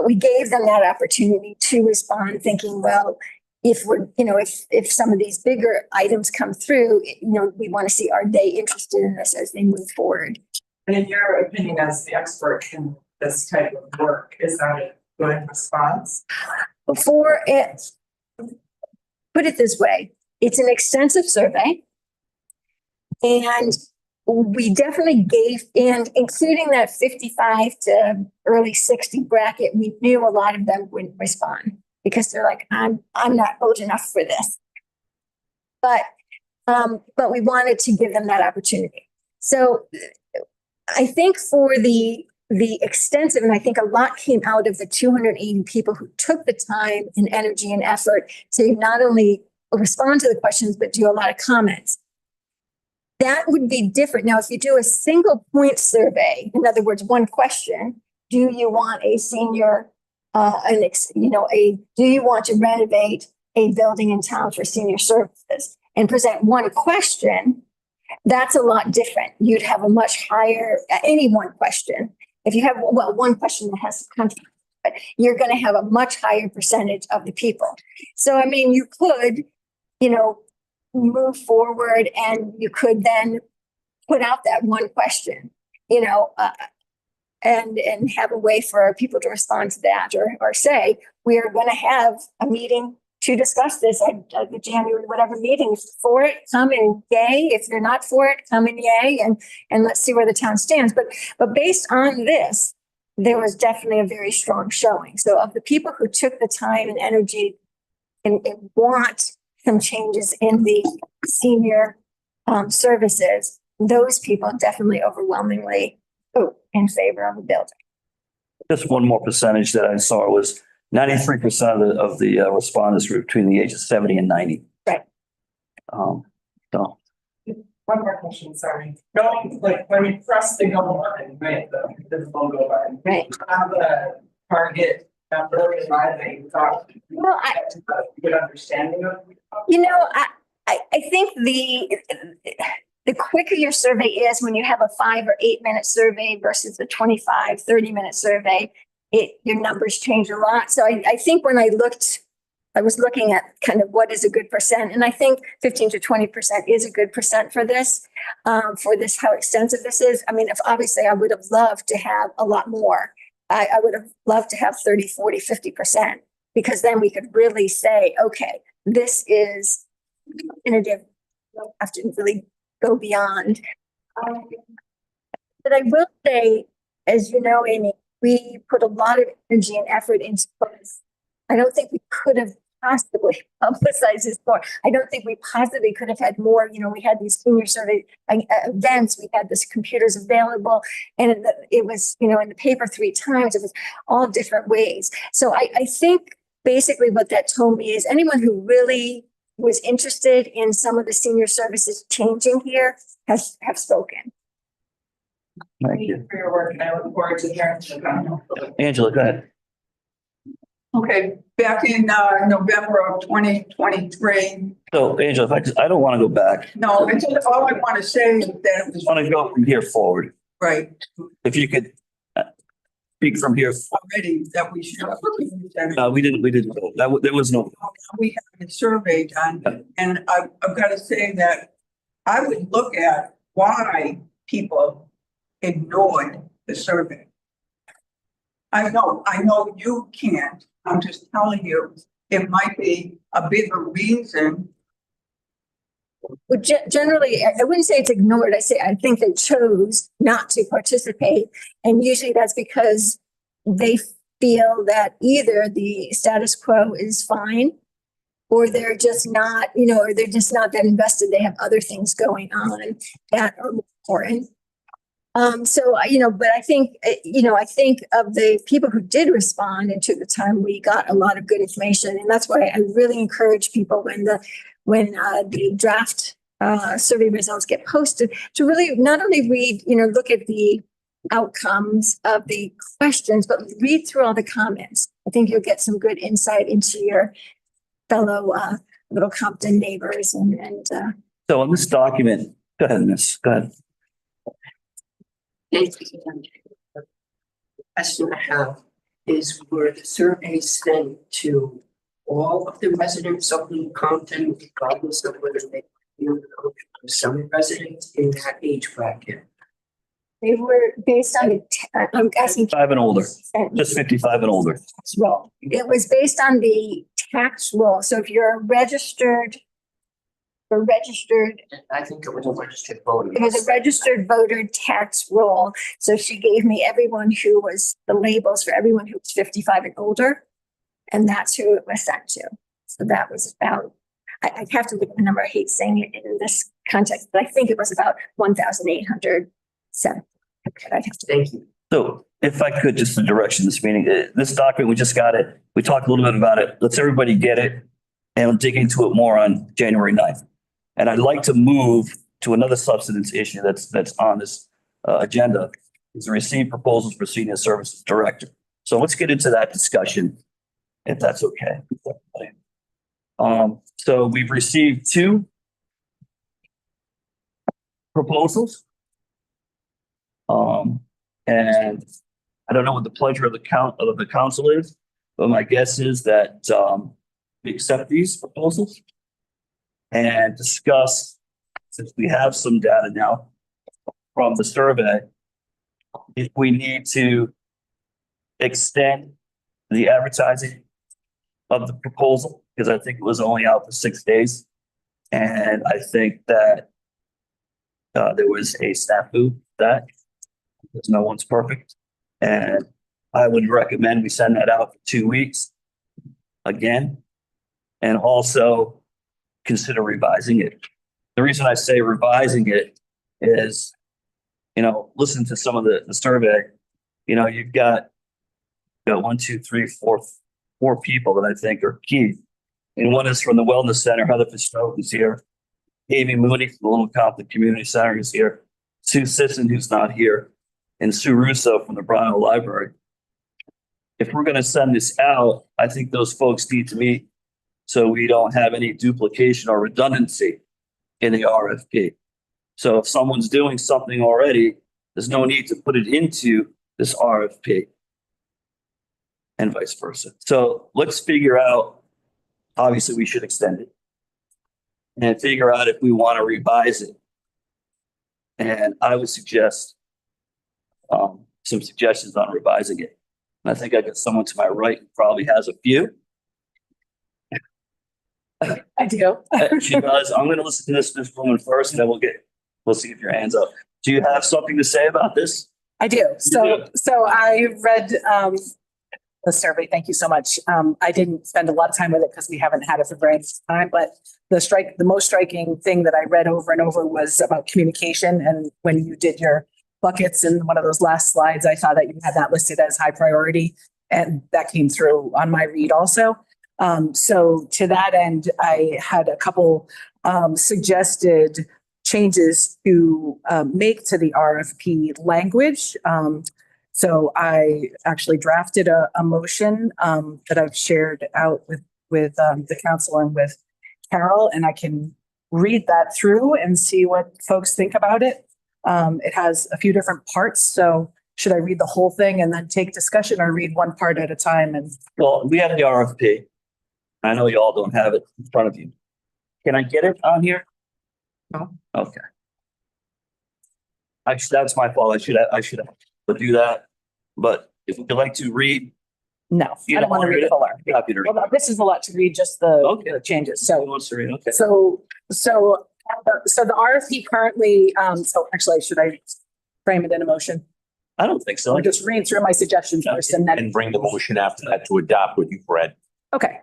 Speaker 5: we gave them that opportunity to respond, thinking, well, if we're, if some of these bigger items come through, we want to see, are they interested in this as they move forward?
Speaker 6: And in your opinion, as the expert in this type of work, is that a good response?
Speaker 5: Put it this way, it's an extensive survey. And we definitely gave, and including that 55 to early 60 bracket, we knew a lot of them wouldn't respond because they're like, I'm not old enough for this. But we wanted to give them that opportunity. So I think for the extensive, and I think a lot came out of the 280 people who took the time and energy and effort to not only respond to the questions, but do a lot of comments. That would be different. Now, if you do a single point survey, in other words, one question, do you want a senior, do you want to renovate a building in town for senior services, and present one question, that's a lot different. You'd have a much higher, any one question. If you have, one question that has content, but you're going to have a much higher percentage of the people. So, I mean, you could, move forward and you could then put out that one question, and have a way for people to respond to that, or say, we are going to have a meeting to discuss this at the January, whatever meeting. If you're for it, come in yay. If you're not for it, come in yay, and let's see where the town stands. But based on this, there was definitely a very strong showing. So of the people who took the time and energy and want some changes in the senior services, those people definitely overwhelmingly in favor of the building.
Speaker 1: Just one more percentage that I saw was 93% of the respondents were between the ages of 70 and 90.
Speaker 5: Right.
Speaker 1: So
Speaker 8: One more question, sorry. Going, like, when you press the go button, right, the logo button.
Speaker 5: Right.
Speaker 8: Have a target number in mind that you thought.
Speaker 5: Well, I-
Speaker 8: to have a good understanding of.
Speaker 5: You know, I think the quicker your survey is when you have a 5 or 8 minute survey versus a 25, 30-minute survey, your numbers change a lot. So I think when I was looking at kind of what is a good percent, and I think 15 to 20% is a good percent for this, how extensive this is. I mean, if obviously I would have loved to have a lot more. I would have loved to have 30, 40, 50%, because then we could really say, okay, this is definitive. You don't have to really go beyond. But I will say, as you know, Amy, we put a lot of energy and effort into this. I don't think we could have possibly publicized this more. I don't think we possibly could have had more. You know, we had these senior survey events, we had this computers available, and it was, you know, in the paper 3 times. It was all different ways. So I think basically what that told me is anyone who really was interested in some of the senior services changing here have spoken.
Speaker 1: Thank you.
Speaker 8: For your work, and I look forward to hearing from you.
Speaker 1: Angela, go ahead.
Speaker 7: Okay, back in November of 2023.
Speaker 1: So Angela, I don't want to go back.
Speaker 7: No, it's just all I want to say is that it
Speaker 1: I
Speaker 7: was
Speaker 1: want to go from here forward.
Speaker 7: right
Speaker 1: If you could speak from here.
Speaker 7: already that we should have.
Speaker 1: We didn't vote. There was no.
Speaker 7: We have a survey done, and I've got to say that I would look at why people ignored the survey. I know you can't. I'm just telling you, it might be a bigger reason.
Speaker 5: But generally, I wouldn't say it's ignored. I think they chose not to participate. And usually that's because they feel that either the status quo is fine, or they're just not, you know, or they're just not that invested. They have other things going on that are more important. You know, but I think of the people who did respond and took the time, we got a lot of good information. And that's why I really encourage people when the draft survey results get posted to really not only read, you know, look at the outcomes of the questions, but read through all the comments. I think you'll get some good insight into your fellow little Compton neighbors and
Speaker 1: So on this document, go ahead, Miss. Go ahead.
Speaker 9: Question I have is, were the surveys sent to all of the residents of New Compton, regardless of whether they were some residents in that age bracket?
Speaker 5: they were based on I'm asking
Speaker 1: 5 and older, just 55 and older.
Speaker 5: tax roll. It was based on the tax roll. So if you're registered,
Speaker 9: I think it was a registered voter.
Speaker 5: it was a registered voter tax roll. So she gave me everyone who was the labels for everyone who was 55 and older. And that's who it was sent to. So that was about, I have to look at the number. I hate saying it in this context, but I think it was about 1,807.
Speaker 9: Thank you.
Speaker 1: So if I could, just the direction of this meeting, this document, we just got it. We talked a little bit about it. Let's everybody get it and we'll dig into it more on January 9th. And I'd like to move to another substance issue that's on this agenda, is to receive proposals for senior services director. So let's get into that discussion, if that's okay. So we've received 2 proposals. And I don't know what the pleasure of the council is, but my guess is that we accept these proposals and discuss, since we have some data now from the survey, if we need to extend the advertising of the proposal, because I think it was only out for 6 days. And I think that there was a snafu that because no one's perfect. And I would recommend we send that out for 2 weeks again, and also consider revising it. The reason I say revising it is, you know, listen to some of the survey. You know, you've got 1, 2, 3, 4 people that I think are key. And one is from the Wellness Center, Heather Fitzgerald is here. Amy Mooney from the Little Compton Community Center is here, Sue Sisson, who's not here, and Sue Russo from the Bronco Library. If we're gonna send this out, I think those folks need to meet so we don't have any duplication or redundancy in the RFP. So if someone's doing something already, there's no need to put it into this RFP and vice versa. So let's figure out, obviously we should extend it and figure out if we want to revise it. And I would suggest some suggestions on revising it. And I think I got someone to my right who probably has a few.
Speaker 10: I do.
Speaker 1: She does. I'm going to listen to this woman first, and then we'll see if your hand's up. Do you have something to say about this?
Speaker 10: I do. So I read the survey. Thank you so much. I didn't spend a lot of time with it because we haven't had it for very time, but the most striking thing that I read over and over was about communication. And when you did your buckets in one of those last slides, I saw that you had that listed as high priority, and that came through on my read also. So to that end, I had a couple suggested changes to make to the RFP language. So I actually drafted a motion that I've shared out with the council and with Carol, and I can read that through and see what folks think about it. It has a few different parts, so should I read the whole thing and then take discussion, or read one part at a time? And
Speaker 1: Well, we have the RFP. I know you all don't have it in front of you. Can I get it on here?
Speaker 10: No.
Speaker 1: Okay. That's my fault. I should have do that. But if you'd like to read,
Speaker 10: no,
Speaker 1: You
Speaker 10: I
Speaker 1: don't
Speaker 10: don't want to
Speaker 1: wanna
Speaker 10: read
Speaker 1: read
Speaker 10: the
Speaker 1: it?
Speaker 10: full RFP.
Speaker 1: happy to read.
Speaker 10: Well, this is a lot to read, just the
Speaker 1: Okay.
Speaker 10: the changes.
Speaker 1: Who
Speaker 10: So
Speaker 1: wants to read? Okay.
Speaker 10: So the RFP currently, so actually, should I frame it in a motion?
Speaker 1: I don't think so.
Speaker 10: I'll just read through my suggestions first and then.
Speaker 4: And bring the motion after that to adopt what you've read.
Speaker 10: Okay.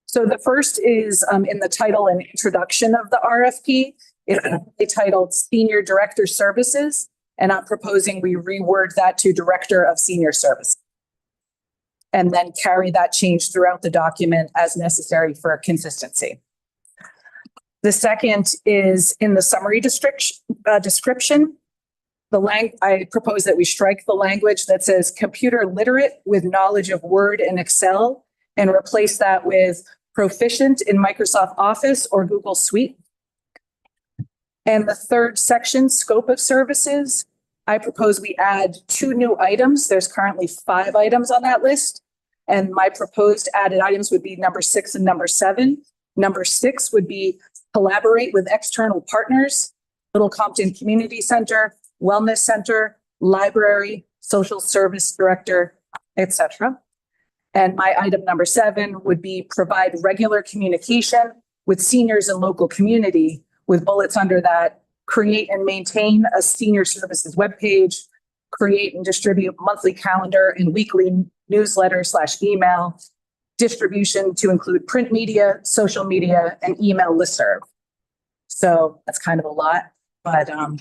Speaker 10: So the first is in the title and introduction of the RFP. It's titled Senior Director Services, and I'm proposing we reword that to Director of Senior Services. And then carry that change throughout the document as necessary for consistency. The second is in the summary description. I propose that we strike the language that says computer literate with knowledge of Word and Excel, and replace that with proficient in Microsoft Office or Google Suite. And the third section, scope of services, I propose we add 2 new items. There's currently 5 items on that list. And my proposed added items would be number 6 and number 7. Number 6 would be collaborate with external partners, Little Compton Community Center, Wellness Center, Library, Social Service Director, etc. And my item number 7 would be provide regular communication with seniors and local community, with bullets under that: create and maintain a senior services webpage, create and distribute monthly calendar and weekly newsletter / email, distribution to include print media, social media, and email listserv. So that's kind of a lot, but some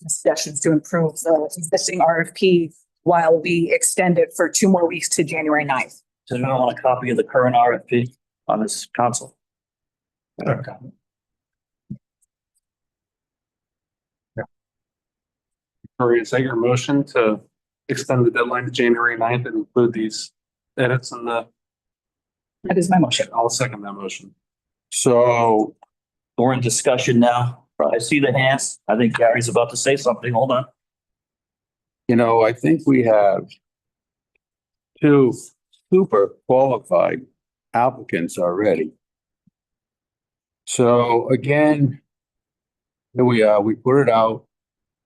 Speaker 10: suggestions to improve the existing RFP while we extend it for 2 more weeks to January 9th.
Speaker 1: Does anyone want a copy of the current RFP on this console?
Speaker 11: Or is that your motion to extend the deadline to January 9th and include these edits in the,
Speaker 10: That is my motion.
Speaker 11: I'll second that motion.
Speaker 2: So
Speaker 1: We're in discussion now. I see the hands. I think Gary's about to say something. Hold on.
Speaker 2: I think we have 2 super qualified applicants already. So again, here we are, we put it out,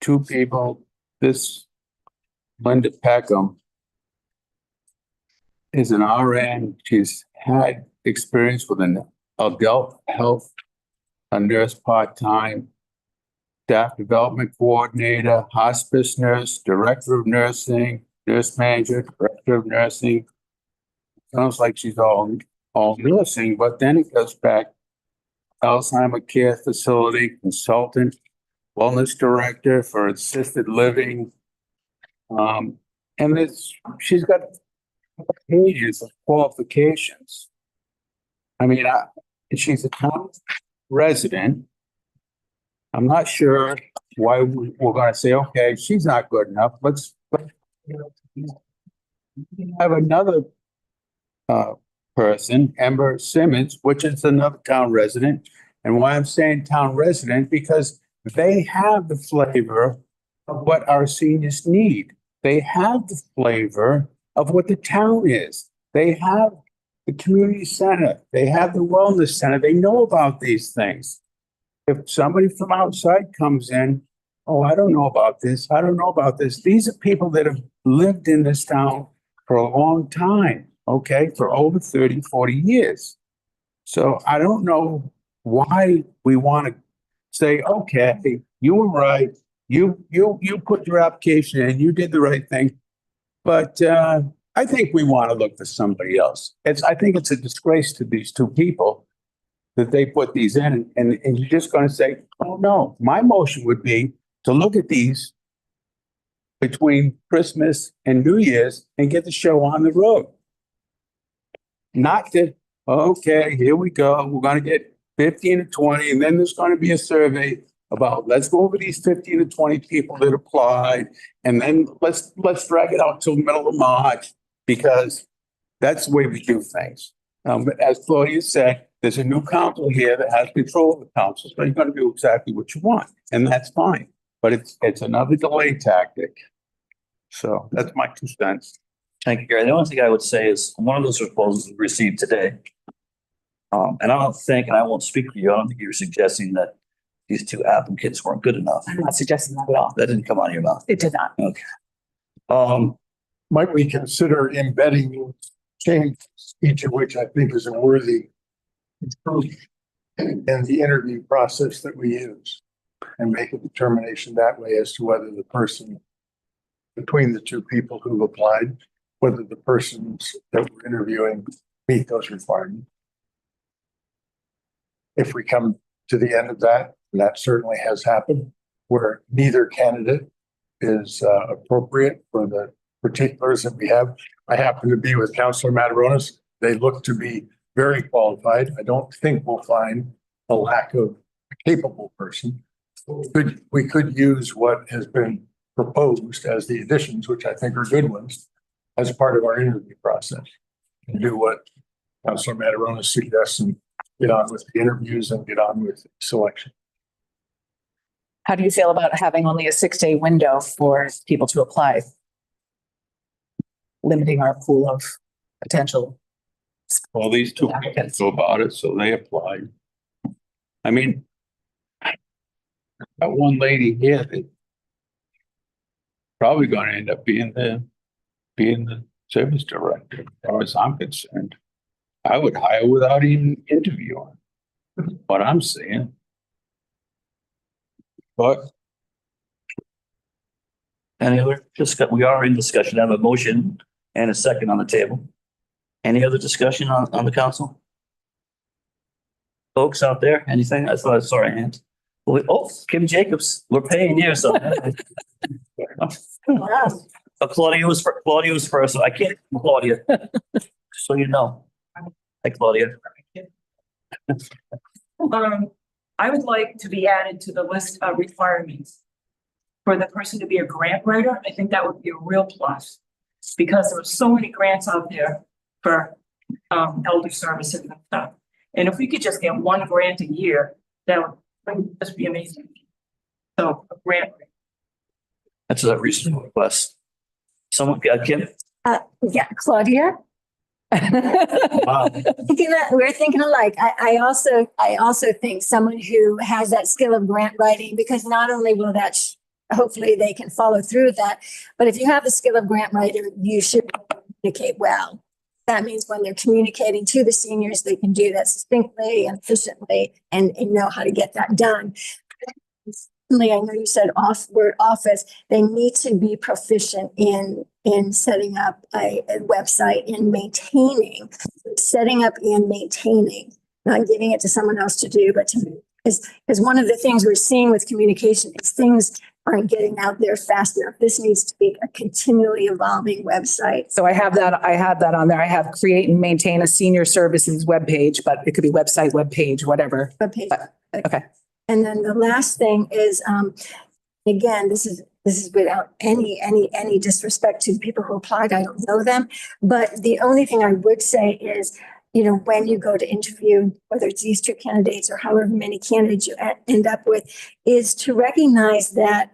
Speaker 2: 2 people. This Linda Peckham is an RN. She's had experience with an adult health, a nurse part-time, staff development coordinator, hospice nurse, director of nursing, nurse manager, director of nursing. Sounds like she's all nursing, but then it goes back Alzheimer care facility consultant, wellness director for assisted living. And she's got pages of qualifications. I mean, she's a town resident. I'm not sure why we're gonna say, okay, she's not good enough. Let's have another person, Amber Simmons, which is another town resident. And why I'm saying town resident, because they have the flavor of what our seniors need. They have the flavor of what the town is. They have the community center. They have the wellness center. They know about these things. If somebody from outside comes in, oh, I don't know about this. I don't know about this. These are people that have lived in this town for a long time, okay, for over 30, 40 years. So I don't know why we want to say, okay, you were right. You put your application in, you did the right thing. But I think we want to look for somebody else. I think it's a disgrace to these two people that they put these in, and you're just going to say, oh, no. My motion would be to look at these between Christmas and New Year's and get the show on the road. Not that, okay, here we go. We're going to get 15 to 20, and then there's going to be a survey about, let's go over these 15 to 20 people that applied, and then let's drag it out till the middle of March, because that's the way we do things. But as Claudia said, there's a new council here that has control of the council, so you're going to do exactly what you want, and that's fine. But it's another delay tactic. So that's my 2 cents.
Speaker 1: Thank you, Gary. The only thing I would say is one of those proposals we received today. And I don't think, and I won't speak for you, I don't think you were suggesting that these 2 applicants weren't good enough.
Speaker 10: I'm not suggesting that at all.
Speaker 1: That didn't come out of your mouth.
Speaker 10: It did not.
Speaker 1: Okay.
Speaker 12: Might we consider embedding changes, each of which I think is a worthy improvement in the interview process that we use, and make a determination that way as to whether the person, between the 2 people who applied, whether the persons that we're interviewing meet those requirements. If we come to the end of that, and that certainly has happened, where neither candidate is appropriate for the particulars that we have. I happen to be with Councilor Mataronis. They look to be very qualified. I don't think we'll find a lack of a capable person. We could use what has been proposed as the additions, which I think are good ones, as part of our interview process. And do what Councilor Mataronis suggests and get on with the interviews and get on with selection.
Speaker 10: How do you feel about having only a 6-day window for people to apply? Limiting our pool of potential.
Speaker 2: Well, these 2
Speaker 10: applicants.
Speaker 2: know about it, so they applied. I mean, that one lady here that probably going to end up being the service director, as far as I'm concerned. I would hire without even interviewing. What I'm saying. But
Speaker 1: Any other discuss? We are in discussion. I have a motion and a second on the table. Any other discussion on the council? Folks out there, anything? I thought I saw a hand. Oh, Kim Jacobs, we're paying you, so. Claudia was first, so I can't, Claudia. So you know. Hi, Claudia.
Speaker 8: I would like to be added to the list of requirements for the person to be a grant writer. I think that would be a real plus, because there are so many grants out there for elder services and stuff. And if we could just get 1 grant a year, that would just be amazing. So a grant.
Speaker 1: That's a reasonable request. Someone, Kim?
Speaker 5: Yeah, Claudia.
Speaker 1: Wow.
Speaker 5: We're thinking alike. I also think someone who has that skill of grant writing, because not only will that hopefully they can follow through with that, but if you have the skill of grant writer, you should communicate well. That means when they're communicating to the seniors, they can do that succinctly and efficiently and know how to get that done. I know you said word office, they need to be proficient in setting up a website, in maintaining, setting up and maintaining, not giving it to someone else to do, but to, because one of the things we're seeing with communication is things aren't getting out there fast enough. This needs to be a continually evolving website.
Speaker 10: So I have that on there. I have create and maintain a senior services webpage, but it could be website, webpage, whatever.
Speaker 5: Webpage.
Speaker 10: Okay.
Speaker 5: And then the last thing is, again, this is without any disrespect to the people who applied. I don't know them. But the only thing I would say is, you know, when you go to interview, whether it's these two candidates or however many candidates you end up with, is to recognize that,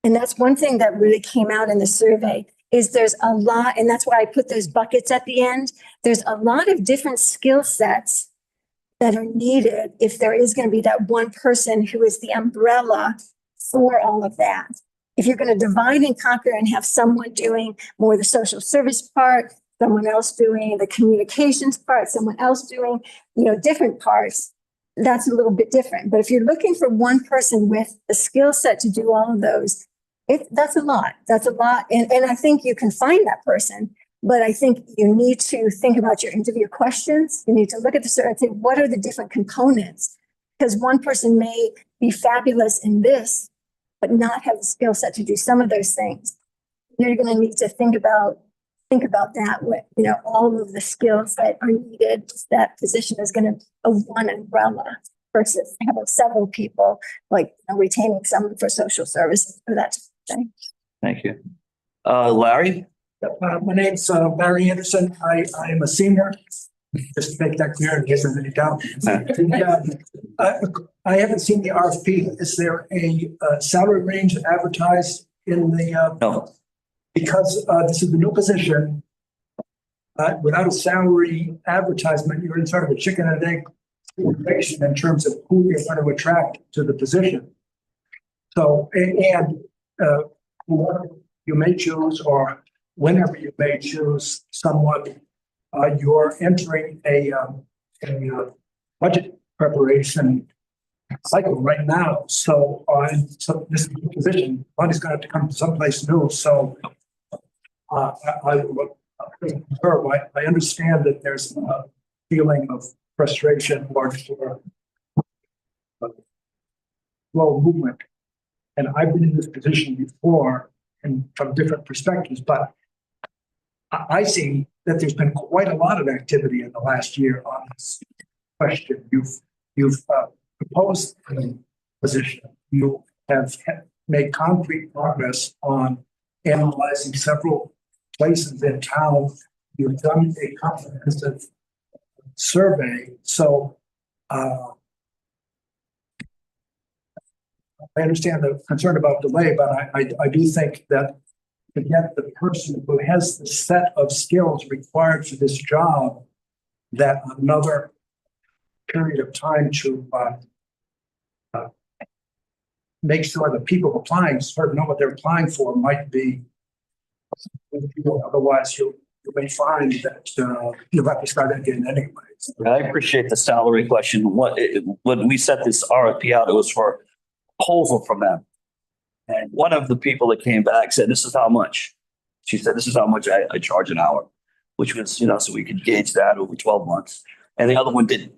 Speaker 5: and that's one thing that really came out in the survey, is there's a lot, and that's why I put those buckets at the end. There's a lot of different skill sets that are needed if there is going to be that one person who is the umbrella for all of that. If you're going to divide and conquer and have someone doing more the social service part, someone else doing the communications part, someone else doing, you know, different parts, that's a little bit different. But if you're looking for one person with the skill set to do all of those, that's a lot. That's a lot. And I think you can find that person. But I think you need to think about your interview questions. You need to look at the survey and say, what are the different components? Because one person may be fabulous in this, but not have the skill set to do some of those things. You're going to need to think about that with, you know, all of the skills that are needed. That position is going to a one umbrella versus having several people, like, you know, retaining someone for social services or that type of thing.
Speaker 1: Thank you. Larry?
Speaker 13: My name's Barry Anderson. I am a senior. Just to make that clear in case there's any doubt. I haven't seen the RFP. Is there a salary range advertised in the?
Speaker 1: No.
Speaker 13: Because this is the new position. Without a salary advertisement, you're in sort of a chicken and egg situation in terms of who you're going to attract to the position. So, and whoever you may choose, or whenever you may choose someone, you're entering a budget preparation cycle right now. So, so this position, money's going to have to come from someplace new. So, I understand that there's a feeling of frustration or slow movement, and I've been in this position before, and from different perspectives, but I see that there's been quite a lot of activity in the last year on this question. You've proposed a position. You have made concrete progress on analyzing several places in town. You've done a comprehensive survey. So I understand the concern about delay, but I do think that to get the person who has the set of skills required for this job, that another period of time to make sure that people applying sort of know what they're applying for might be. Otherwise, you may find that you'll have to start again anyway.
Speaker 1: I appreciate the salary question. When we set this RFP out, it was for a proposal from them. And one of the people that came back said, this is how much. She said, this is how much I charge an hour, which was, you know, so we could gauge that over 12 months. And the other one didn't.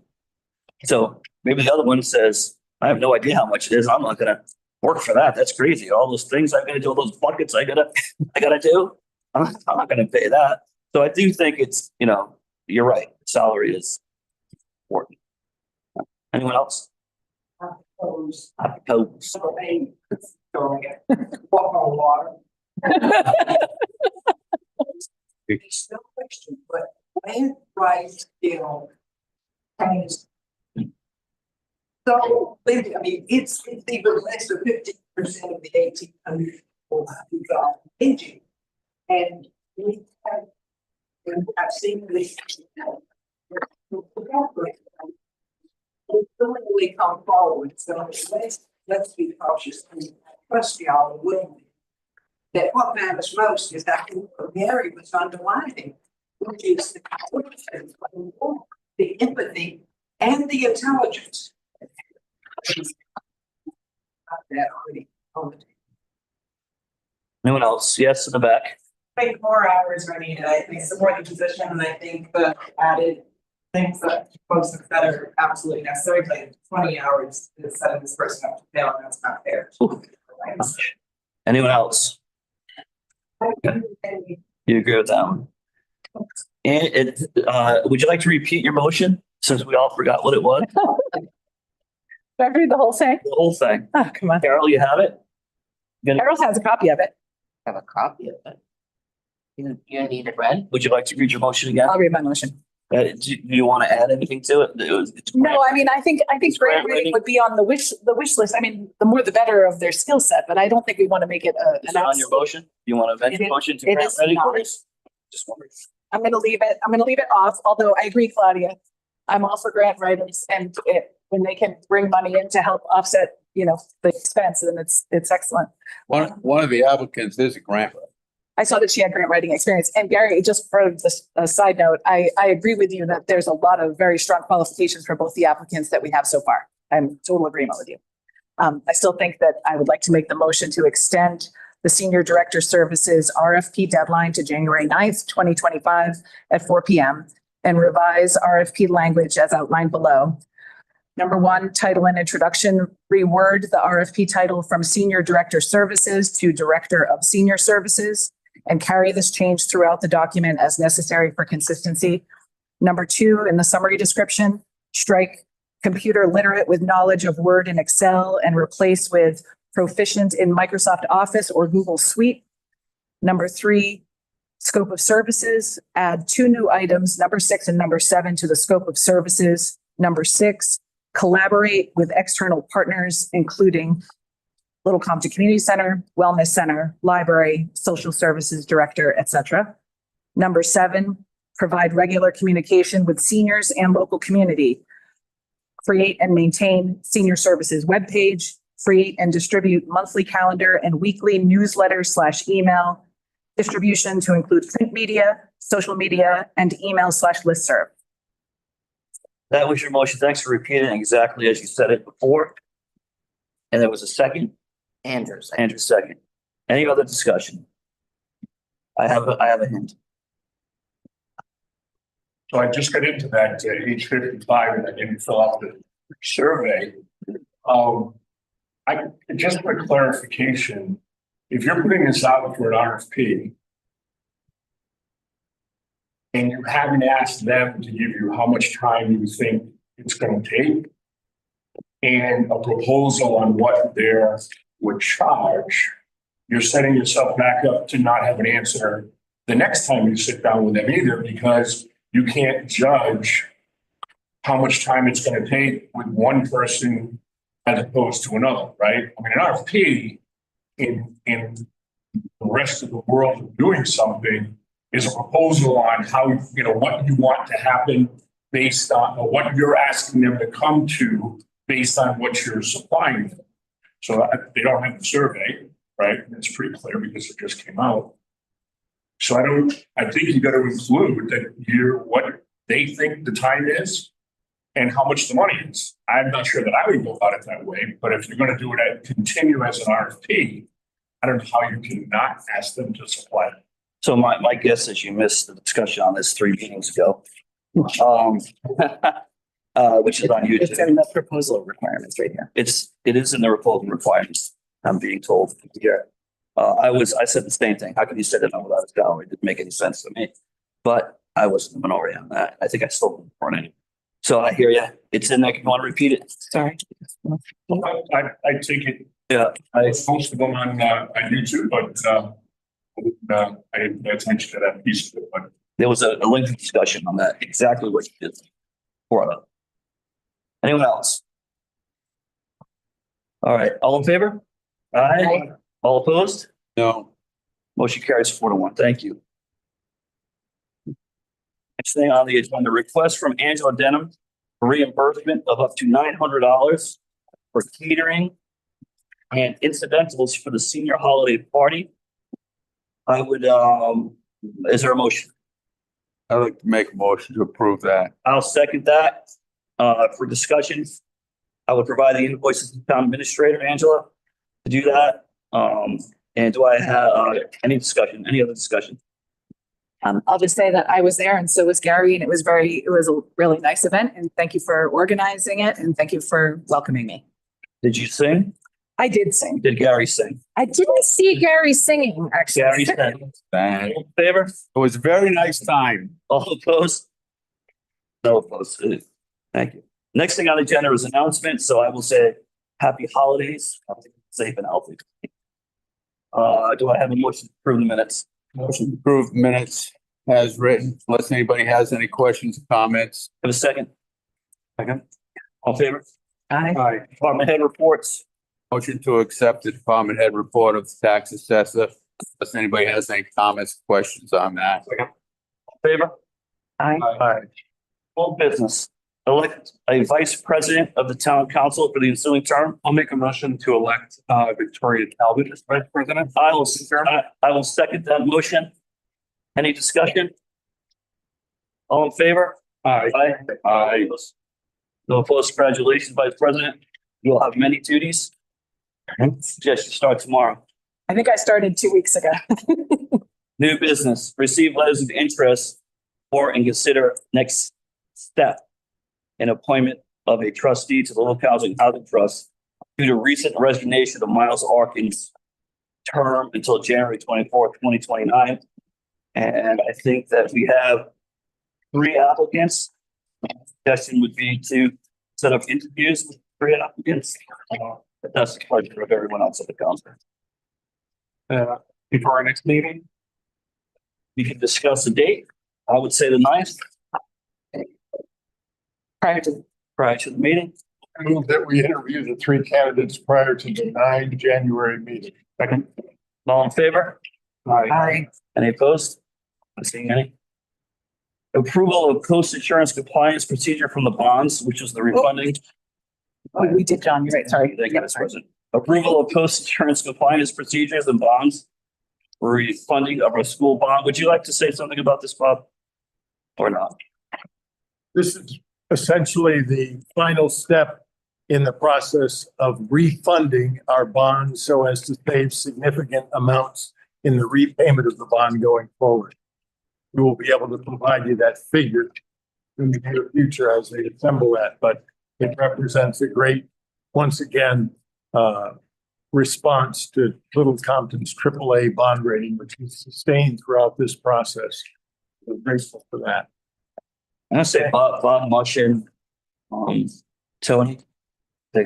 Speaker 1: So maybe the other one says, I have no idea how much it is. I'm not going to work for that. That's crazy. All those things I'm going to do, all those buckets I gotta do. I'm not going to pay that. So I do think it's, you know, you're right. Salary is important. Anyone else? I propose.
Speaker 7: Walk on water. It's no question, but land rights, you know, things. So, I mean, it's even less than 50% of the 1,800 people who got aging. And we have, and I've seen this. It's really come forward. So let's be cautious and trust y'all willingly. That what matters most is that what Mary was underlining, which is the empathy and the intelligence. That already on the table.
Speaker 1: Anyone else? Yes, in the back.
Speaker 6: I think more hours are needed. I think support the position, and I think the added things that folks have said are absolutely necessary. Like 20 hours is setting this person up to fail, and that's not fair.
Speaker 1: Anyone else? You agree with that one? And would you like to repeat your motion since we all forgot what it was?
Speaker 10: Did I read the whole thing?
Speaker 1: the whole thing.
Speaker 10: Oh, come on.
Speaker 1: Carol, you have it?
Speaker 10: Carol has a copy of it.
Speaker 9: Have a copy of it. You need it read?
Speaker 1: Would you like to read your motion again?
Speaker 10: I'll read my motion.
Speaker 1: Do you want to add anything to it? It's
Speaker 10: No, I mean, I think
Speaker 1: It's
Speaker 10: grant
Speaker 1: grant
Speaker 10: writing
Speaker 1: writing.
Speaker 10: would be on the wish list. I mean, the more the better of their skill set, but I don't think we want to make it
Speaker 1: Is it on your motion? You want to amend your
Speaker 10: It is-
Speaker 1: motion to
Speaker 10: it
Speaker 1: grant
Speaker 10: is
Speaker 1: ready?
Speaker 10: not.
Speaker 1: Just wondering.
Speaker 10: I'm gonna leave it off, although I agree, Claudia. I'm all for grant writers and when they can bring money in to help offset, the expense, then it's excellent.
Speaker 2: One of the applicants is a grant writer.
Speaker 10: I saw that she had grant writing experience. And Gary, just for a side note, I agree with you that there's a lot of very strong qualifications for both the applicants that we have so far. I'm in total agreement with you. I still think that I would like to make the motion to extend the Senior Director Services RFP deadline to January 9th, 2025 at 4 p.m. and revise RFP language as outlined below. Number one, title and introduction, reword the RFP title from Senior Director Services to Director of Senior Services and carry this change throughout the document as necessary for consistency. Number two, in the summary description, strike computer literate with knowledge of Word and Excel and replace with proficient in Microsoft Office or Google Suite. Number three, scope of services, add two new items, number 6 and number 7 to the scope of services. Number 6, collaborate with external partners, including Little Compton Community Center, Wellness Center, Library, Social Services Director, etc. Number 7, provide regular communication with seniors and local community. Create and maintain senior services webpage, create and distribute monthly calendar and weekly newsletter/email distribution to include print media, social media, and email/listserv.
Speaker 1: That was your motion. Thanks for repeating it exactly as you said it before. And there was a second.
Speaker 9: Andrews.
Speaker 1: Andrew second. Any other discussion? I have a hint.
Speaker 12: So I just got into that age 55 and I didn't fill out the survey. Just for clarification, if you're putting this out for an RFP and you haven't asked them to give you how much time you think it's going to take and a proposal on what they would charge, you're setting yourself back up to not have an answer the next time you sit down with them either, because you can't judge how much time it's going to take with one person as opposed to another, right? I mean, an RFP in the rest of the world of doing something is a proposal on how, what you want to happen based on, or what you're asking them to come to based on what you're supplying them. So they don't have the survey, right? It's pretty clear because it just came out. So I think you got to include that what they think the time is and how much the money is. I'm not sure that I would go about it that way, but if you're going to do it continue as an RFP, I don't know how you can not ask them to supply it.
Speaker 1: So my guess is you missed the discussion on this 3 meetings ago. Which is on YouTube.
Speaker 10: It's in the proposal requirements right here.
Speaker 1: It is in the proposal requirements, I'm being told here. I said the same thing. How could you say that without a salary? It didn't make any sense to me. But I was in the minority on that. I think I still for it. So I hear you. It's in there. You want to repeat it?
Speaker 10: Sorry.
Speaker 12: I take it.
Speaker 1: Yeah.
Speaker 12: I posted them on YouTube, but I didn't pay attention to that piece of it. But
Speaker 1: There was a lengthy discussion on that, exactly what you did brought up. Anyone else? All right, all in favor? Aye. All opposed?
Speaker 2: No.
Speaker 1: Motion carries 4-1. Thank you. Next thing on the agenda, request from Angela Denham for reimbursement of up to $900 for catering and incidentals for the senior holiday party. I would, is there a motion?
Speaker 2: I'd like to make a motion to approve that.
Speaker 1: I'll second that. For discussion, I would provide the invoices to the town administrator, Angela, to do that. And do I have any discussion, any other discussion?
Speaker 10: I'll just say that I was there and so was Gary, and it was a really nice event, and thank you for organizing it and thank you for welcoming me.
Speaker 1: Did you sing?
Speaker 10: I did sing.
Speaker 1: Did Gary sing?
Speaker 10: I didn't see Gary singing, actually.
Speaker 1: Gary sang.
Speaker 2: Thank-
Speaker 1: All in favor?
Speaker 2: It was a very nice time.
Speaker 1: All opposed? No opposed. Thank you. Next thing on the agenda is announcements, so I will say happy holidays, safe and healthy. Do I have a motion to approve the minutes?
Speaker 2: Motion to approve minutes as written, unless anybody has any questions, comments.
Speaker 1: Have a second? Second. All in favor?
Speaker 11: Aye.
Speaker 1: Department head reports.
Speaker 2: Motion to accept the department head report of the tax assessor, unless anybody has any comments, questions on that.
Speaker 1: All in favor?
Speaker 11: Aye.
Speaker 1: Old business. Elect a vice president of the town council for the ensuing term.
Speaker 11: I'll make a motion to elect Victoria Talbot as vice president.
Speaker 1: I will second that motion. Any discussion? All in favor?
Speaker 11: Aye.
Speaker 1: Aye. No opposed. Congratulations, Vice President. You'll have many duties. Yes, you start tomorrow.
Speaker 10: I think I started 2 weeks ago.
Speaker 1: New business, receive letters of interest for and consider next step in appointment of a trustee to the local housing trust due to recent resignation of Miles Arkin's term until January 24th, 2029. And I think that we have 3 applicants. Suggestion would be to set up interviews with 3 applicants. But that's the pleasure of everyone else at the council.
Speaker 11: Before our next meeting.
Speaker 1: We can discuss the date. I would say the 9th. Prior to the meeting.
Speaker 12: I move that we interview the 3 candidates prior to the 9 January meeting.
Speaker 1: Second. All in favor?
Speaker 11: Aye.
Speaker 1: Any opposed? Not seeing any. Approval of post-insurance compliance procedure from the bonds, which is the refunding.
Speaker 10: Oh, we did, John. You're right. Sorry.
Speaker 1: Thank you, Vice President. Approval of post-insurance compliance procedures and bonds. Refunding of a school bond. Would you like to say something about this, Bob? Or not?
Speaker 12: This is essentially the final step in the process of refunding our bonds so as to save significant amounts in the repayment of the bond going forward. We will be able to provide you that figure in the near future as they assemble that, but it represents a great, once again, response to Little Compton's AAA bond rating, which is sustained throughout this process. We're grateful for that.
Speaker 1: I'm gonna say Bob Mushin, Tony,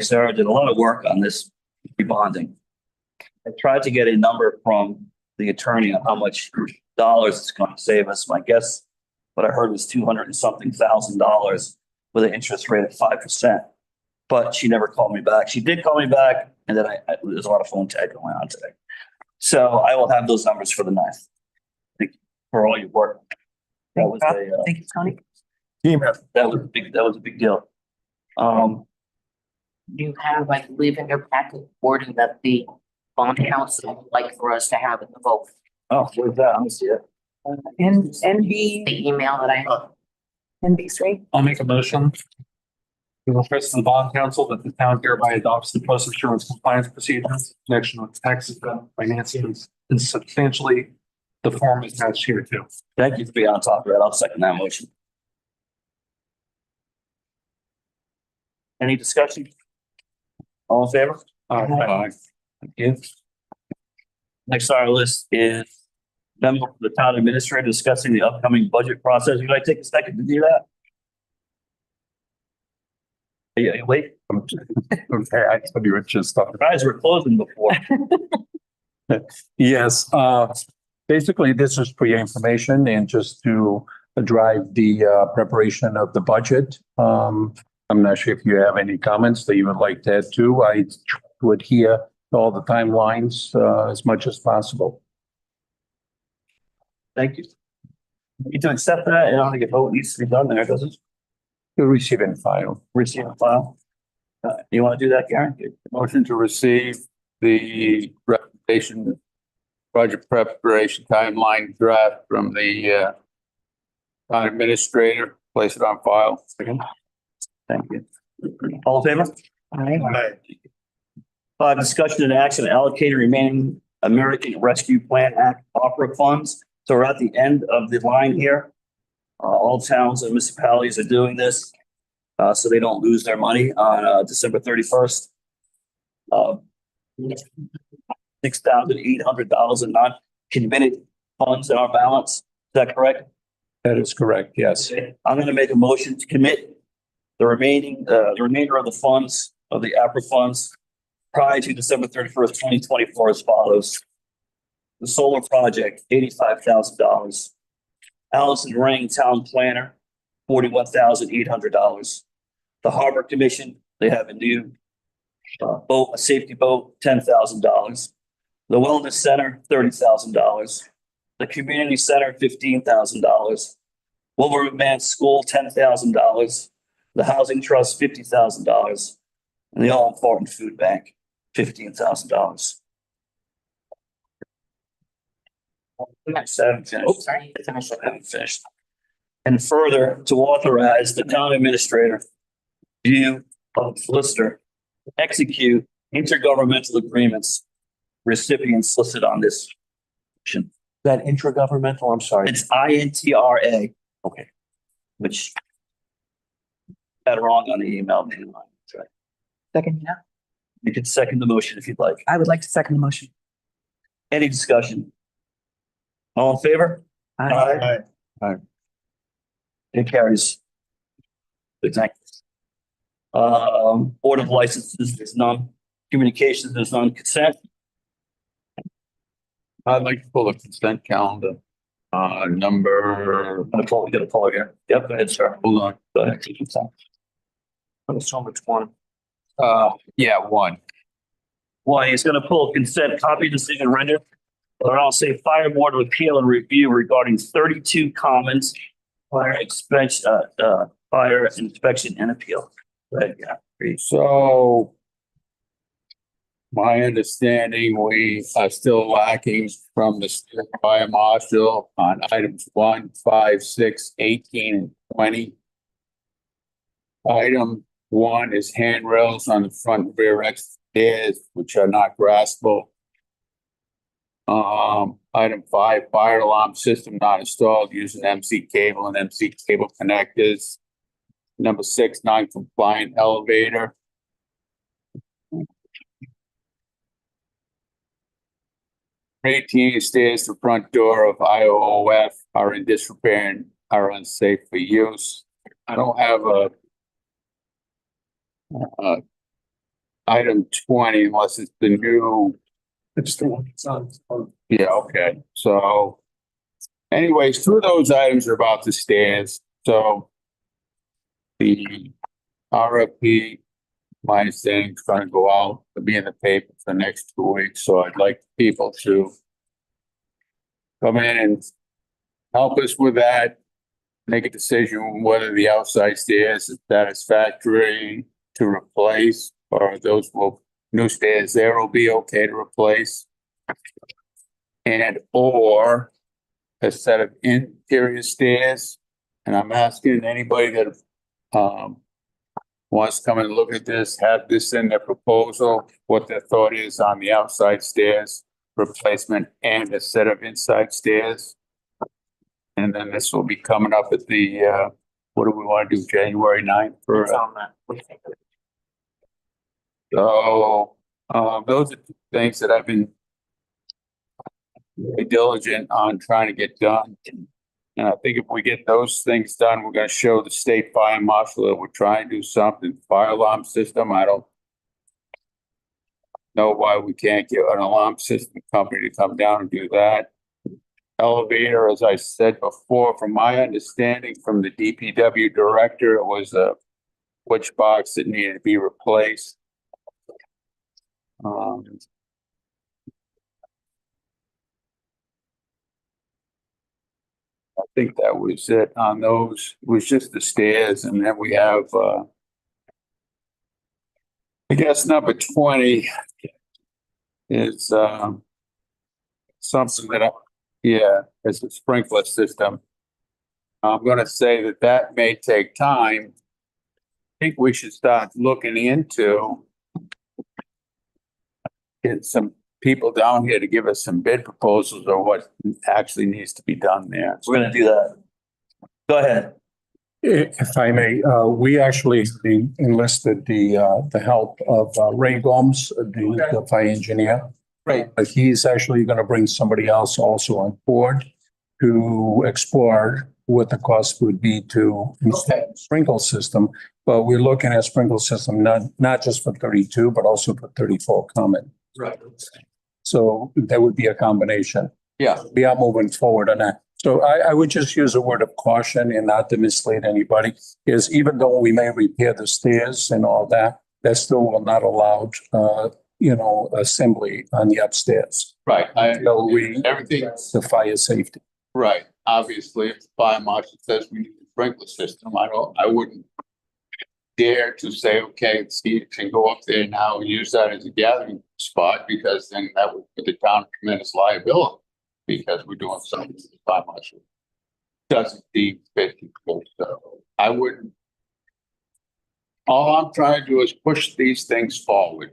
Speaker 1: Sarah did a lot of work on this rebonding. I tried to get a number from the attorney on how much dollars it's going to save us. My guess, what I heard was $200 and something thousand with an interest rate of 5%. But she never called me back. She did call me back, and then there's a lot of phone tag going on today. So I will have those numbers for the 9th. Thank you for all your work. That was
Speaker 10: Thank you, Tony.
Speaker 12: Team effort.
Speaker 1: that was a big deal.
Speaker 9: You have, I believe, in your packet wording that the bond council would like for us to have in the vote.
Speaker 1: Oh, where's that? Let me see it.
Speaker 10: NB,
Speaker 9: The email that I have.
Speaker 10: NB3.
Speaker 11: I'll make a motion. We will request to the bond council that the town hereby adopts the post insurance compliance procedures in connection with tax exempt financing and substantially the form attached here too.
Speaker 1: Thank you for being on top of that. I'll second that motion. Any discussion? All in favor?
Speaker 2: Aye.
Speaker 1: Thank you. Next on our list is memo for the town administrator discussing the upcoming budget process. Would I take a second to do that? Wait,
Speaker 12: Okay, I thought you were just talking.
Speaker 1: guys were closing before.
Speaker 14: Yes, basically, this is for your information and just to drive the preparation of the budget. I'm not sure if you have any comments that you would like to add to. I would adhere to all the timelines as much as possible.
Speaker 1: Thank you. Need to accept that. I don't think a vote needs to be done there, does it?
Speaker 14: You'll receive and file.
Speaker 1: Receive and file. You want to do that, Karen?
Speaker 2: Motion to receive the recommendation, project preparation timeline draft from the town administrator, place it on file.
Speaker 1: Second. Thank you. All in favor?
Speaker 12: Aye.
Speaker 1: Discussion and action allocating remaining American Rescue Plan Act opera funds. So we're at the end of the line here. All towns and municipalities are doing this, so they don't lose their money on December 31st. $6,800 in non-committed funds in our balance. Is that correct?
Speaker 14: That is correct, yes.
Speaker 1: I'm going to make a motion to commit The remainder of the funds, of the APRA funds, prior to December 31st, 2024 as follows. The solar project, $85,000. Allison Ring, town planner, $41,800. The Harbor Commission, they have a new boat, a safety boat, $10,000. The Wellness Center, $30,000. The Community Center, $15,000. Wilbraham School, $10,000. The Housing Trust, $50,000. And the all-important food bank, $15,000. I haven't finished. And further, to authorize the town administrator, you, solicitor, execute intergovernmental agreements, recipients listed on this.
Speaker 4: That intragovernmental, I'm sorry.
Speaker 1: It's INTRA.
Speaker 4: Okay.
Speaker 1: Which got it wrong on the email.
Speaker 10: Second, yeah.
Speaker 1: You can second the motion if you'd like.
Speaker 10: I would like to second the motion.
Speaker 1: Any discussion? All in favor?
Speaker 13: Aye.
Speaker 1: It carries. Good, thank you. Board of Licenses, there's none. Communications, there's none. Consent,
Speaker 2: I'd like to pull a consent calendar. Number,
Speaker 1: I'm gonna pull, get a poll here. Yep, go ahead, sir.
Speaker 2: hold on.
Speaker 1: Go ahead.
Speaker 4: It's on which one?
Speaker 2: Yeah, one.
Speaker 1: One, he's gonna pull consent, copy decision render. Or I'll say fire board of appeal and review regarding 32 comments, fire inspection and appeal. Right, yeah. Great.
Speaker 2: So my understanding, we are still lacking from the state fire marshal on items 1, 5, 6, 18, and 20. Item 1 is handrails on the front and rear exit stairs, which are not graspable. Item 5, fire alarm system not installed using MC cable and MC cable connectors. Number 6, non-compliant elevator. 18 stairs to front door of IOOF are in disrepair and are unsafe for use. I don't have a item 20 unless it's the new.
Speaker 13: It's the one that's on.
Speaker 2: Yeah, okay. So anyways, 2 of those items are about the stairs. So the RFP, my understanding is going to go out to be in the paper for the next 2 weeks. So I'd like people to come in and help us with that. Make a decision whether the outside stairs is satisfactory to replace, or those new stairs there will be okay to replace. And or a set of interior stairs. And I'm asking anybody that wants to come and look at this, have this in their proposal, what their thought is on the outside stairs replacement and a set of inside stairs. And then this will be coming up at the, what do we want to do, January 9th for? So, those are the things that I've been very diligent on trying to get done. And I think if we get those things done, we're going to show the state fire marshal that we're trying to do something. Fire alarm system, I don't know why we can't get an alarm system company to come down and do that. Elevator, as I said before, from my understanding from the DPW director, it was a switch box that needed to be replaced. I think that was it on those. It was just the stairs, and then we have I guess number 20 is something that it's a sprinkler system. I'm gonna say that may take time. I think we should start looking into get some people down here to give us some bid proposals or what actually needs to be done there.
Speaker 1: We're gonna do that. Go ahead.
Speaker 14: If I may, we actually enlisted the help of Ray Gomes, the fire engineer.
Speaker 2: Right.
Speaker 14: He's actually going to bring somebody else also on board to explore what the cost would be to install a sprinkle system. But we're looking at sprinkle system, not just for 32, but also for 34 Common.
Speaker 11: Right.
Speaker 14: So that would be a combination.
Speaker 2: Yeah.
Speaker 14: We are moving forward on that. So I would just use a word of caution and not to mislead anybody, is even though we may repair the stairs and all that, that still will not allow, assembly on the upstairs.
Speaker 2: Right.
Speaker 14: Until we,
Speaker 2: Everything,
Speaker 14: the fire safety.
Speaker 2: right. Obviously, if the fire marshal says we need a sprinkler system, I wouldn't dare to say, okay, Steve can go up there now and use that as a gathering spot, because then that would put the town in tremendous liability, because we're doing something that the fire marshal doesn't deem fit to do. So I wouldn't. All I'm trying to do is push these things forward.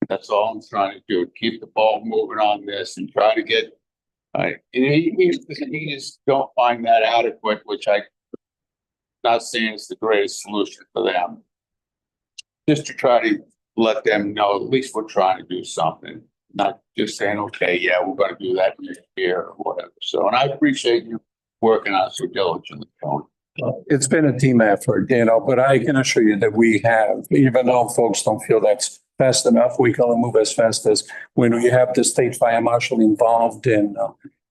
Speaker 2: That's all I'm trying to do. Keep the ball moving on this and try to get. You just don't find that adequate, which I not saying it's the greatest solution for them. Just to try to let them know at least we're trying to do something, not just saying, okay, yeah, we're going to do that next year or whatever. So, and I appreciate you working on it so diligently, Tony.
Speaker 14: It's been a team effort, but I can assure you that we have, even though folks don't feel that's fast enough, we can only move as fast as when we have the state fire marshal involved in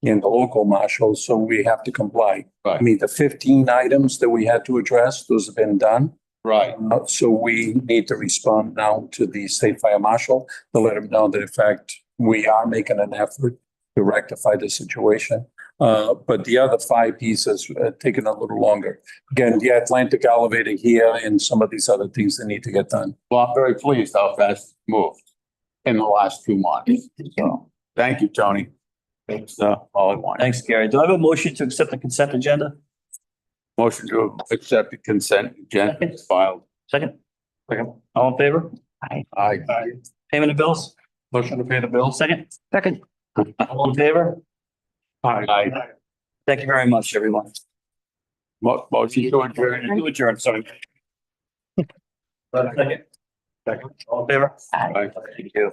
Speaker 14: the local marshal, so we have to comply.
Speaker 2: Right.
Speaker 14: I mean, the 15 items that we had to address, those have been done.
Speaker 2: Right.
Speaker 14: So we need to respond now to the state fire marshal to let him know that in fact, we are making an effort to rectify the situation. But the other 5 pieces are taking a little longer. Again, the Atlantic elevator here and some of these other things that need to get done.
Speaker 2: Well, I'm very pleased how fast it's moved in the last 2 months. So thank you, Tony. That's all I want.
Speaker 1: Thanks, Gary. Do I have a motion to accept the consent agenda?
Speaker 2: Motion to accept the consent agenda is filed.
Speaker 1: Second? Second. All in favor?
Speaker 2: Aye.
Speaker 1: Payment of bills?
Speaker 11: Motion to pay the bills.
Speaker 1: Second? Second. All in favor?
Speaker 11: Aye.
Speaker 1: Thank you very much, everyone.
Speaker 2: Motion to adjourn.
Speaker 1: To adjourn, sorry. Second. Second. All in favor?
Speaker 2: Aye.
Speaker 1: Thank you.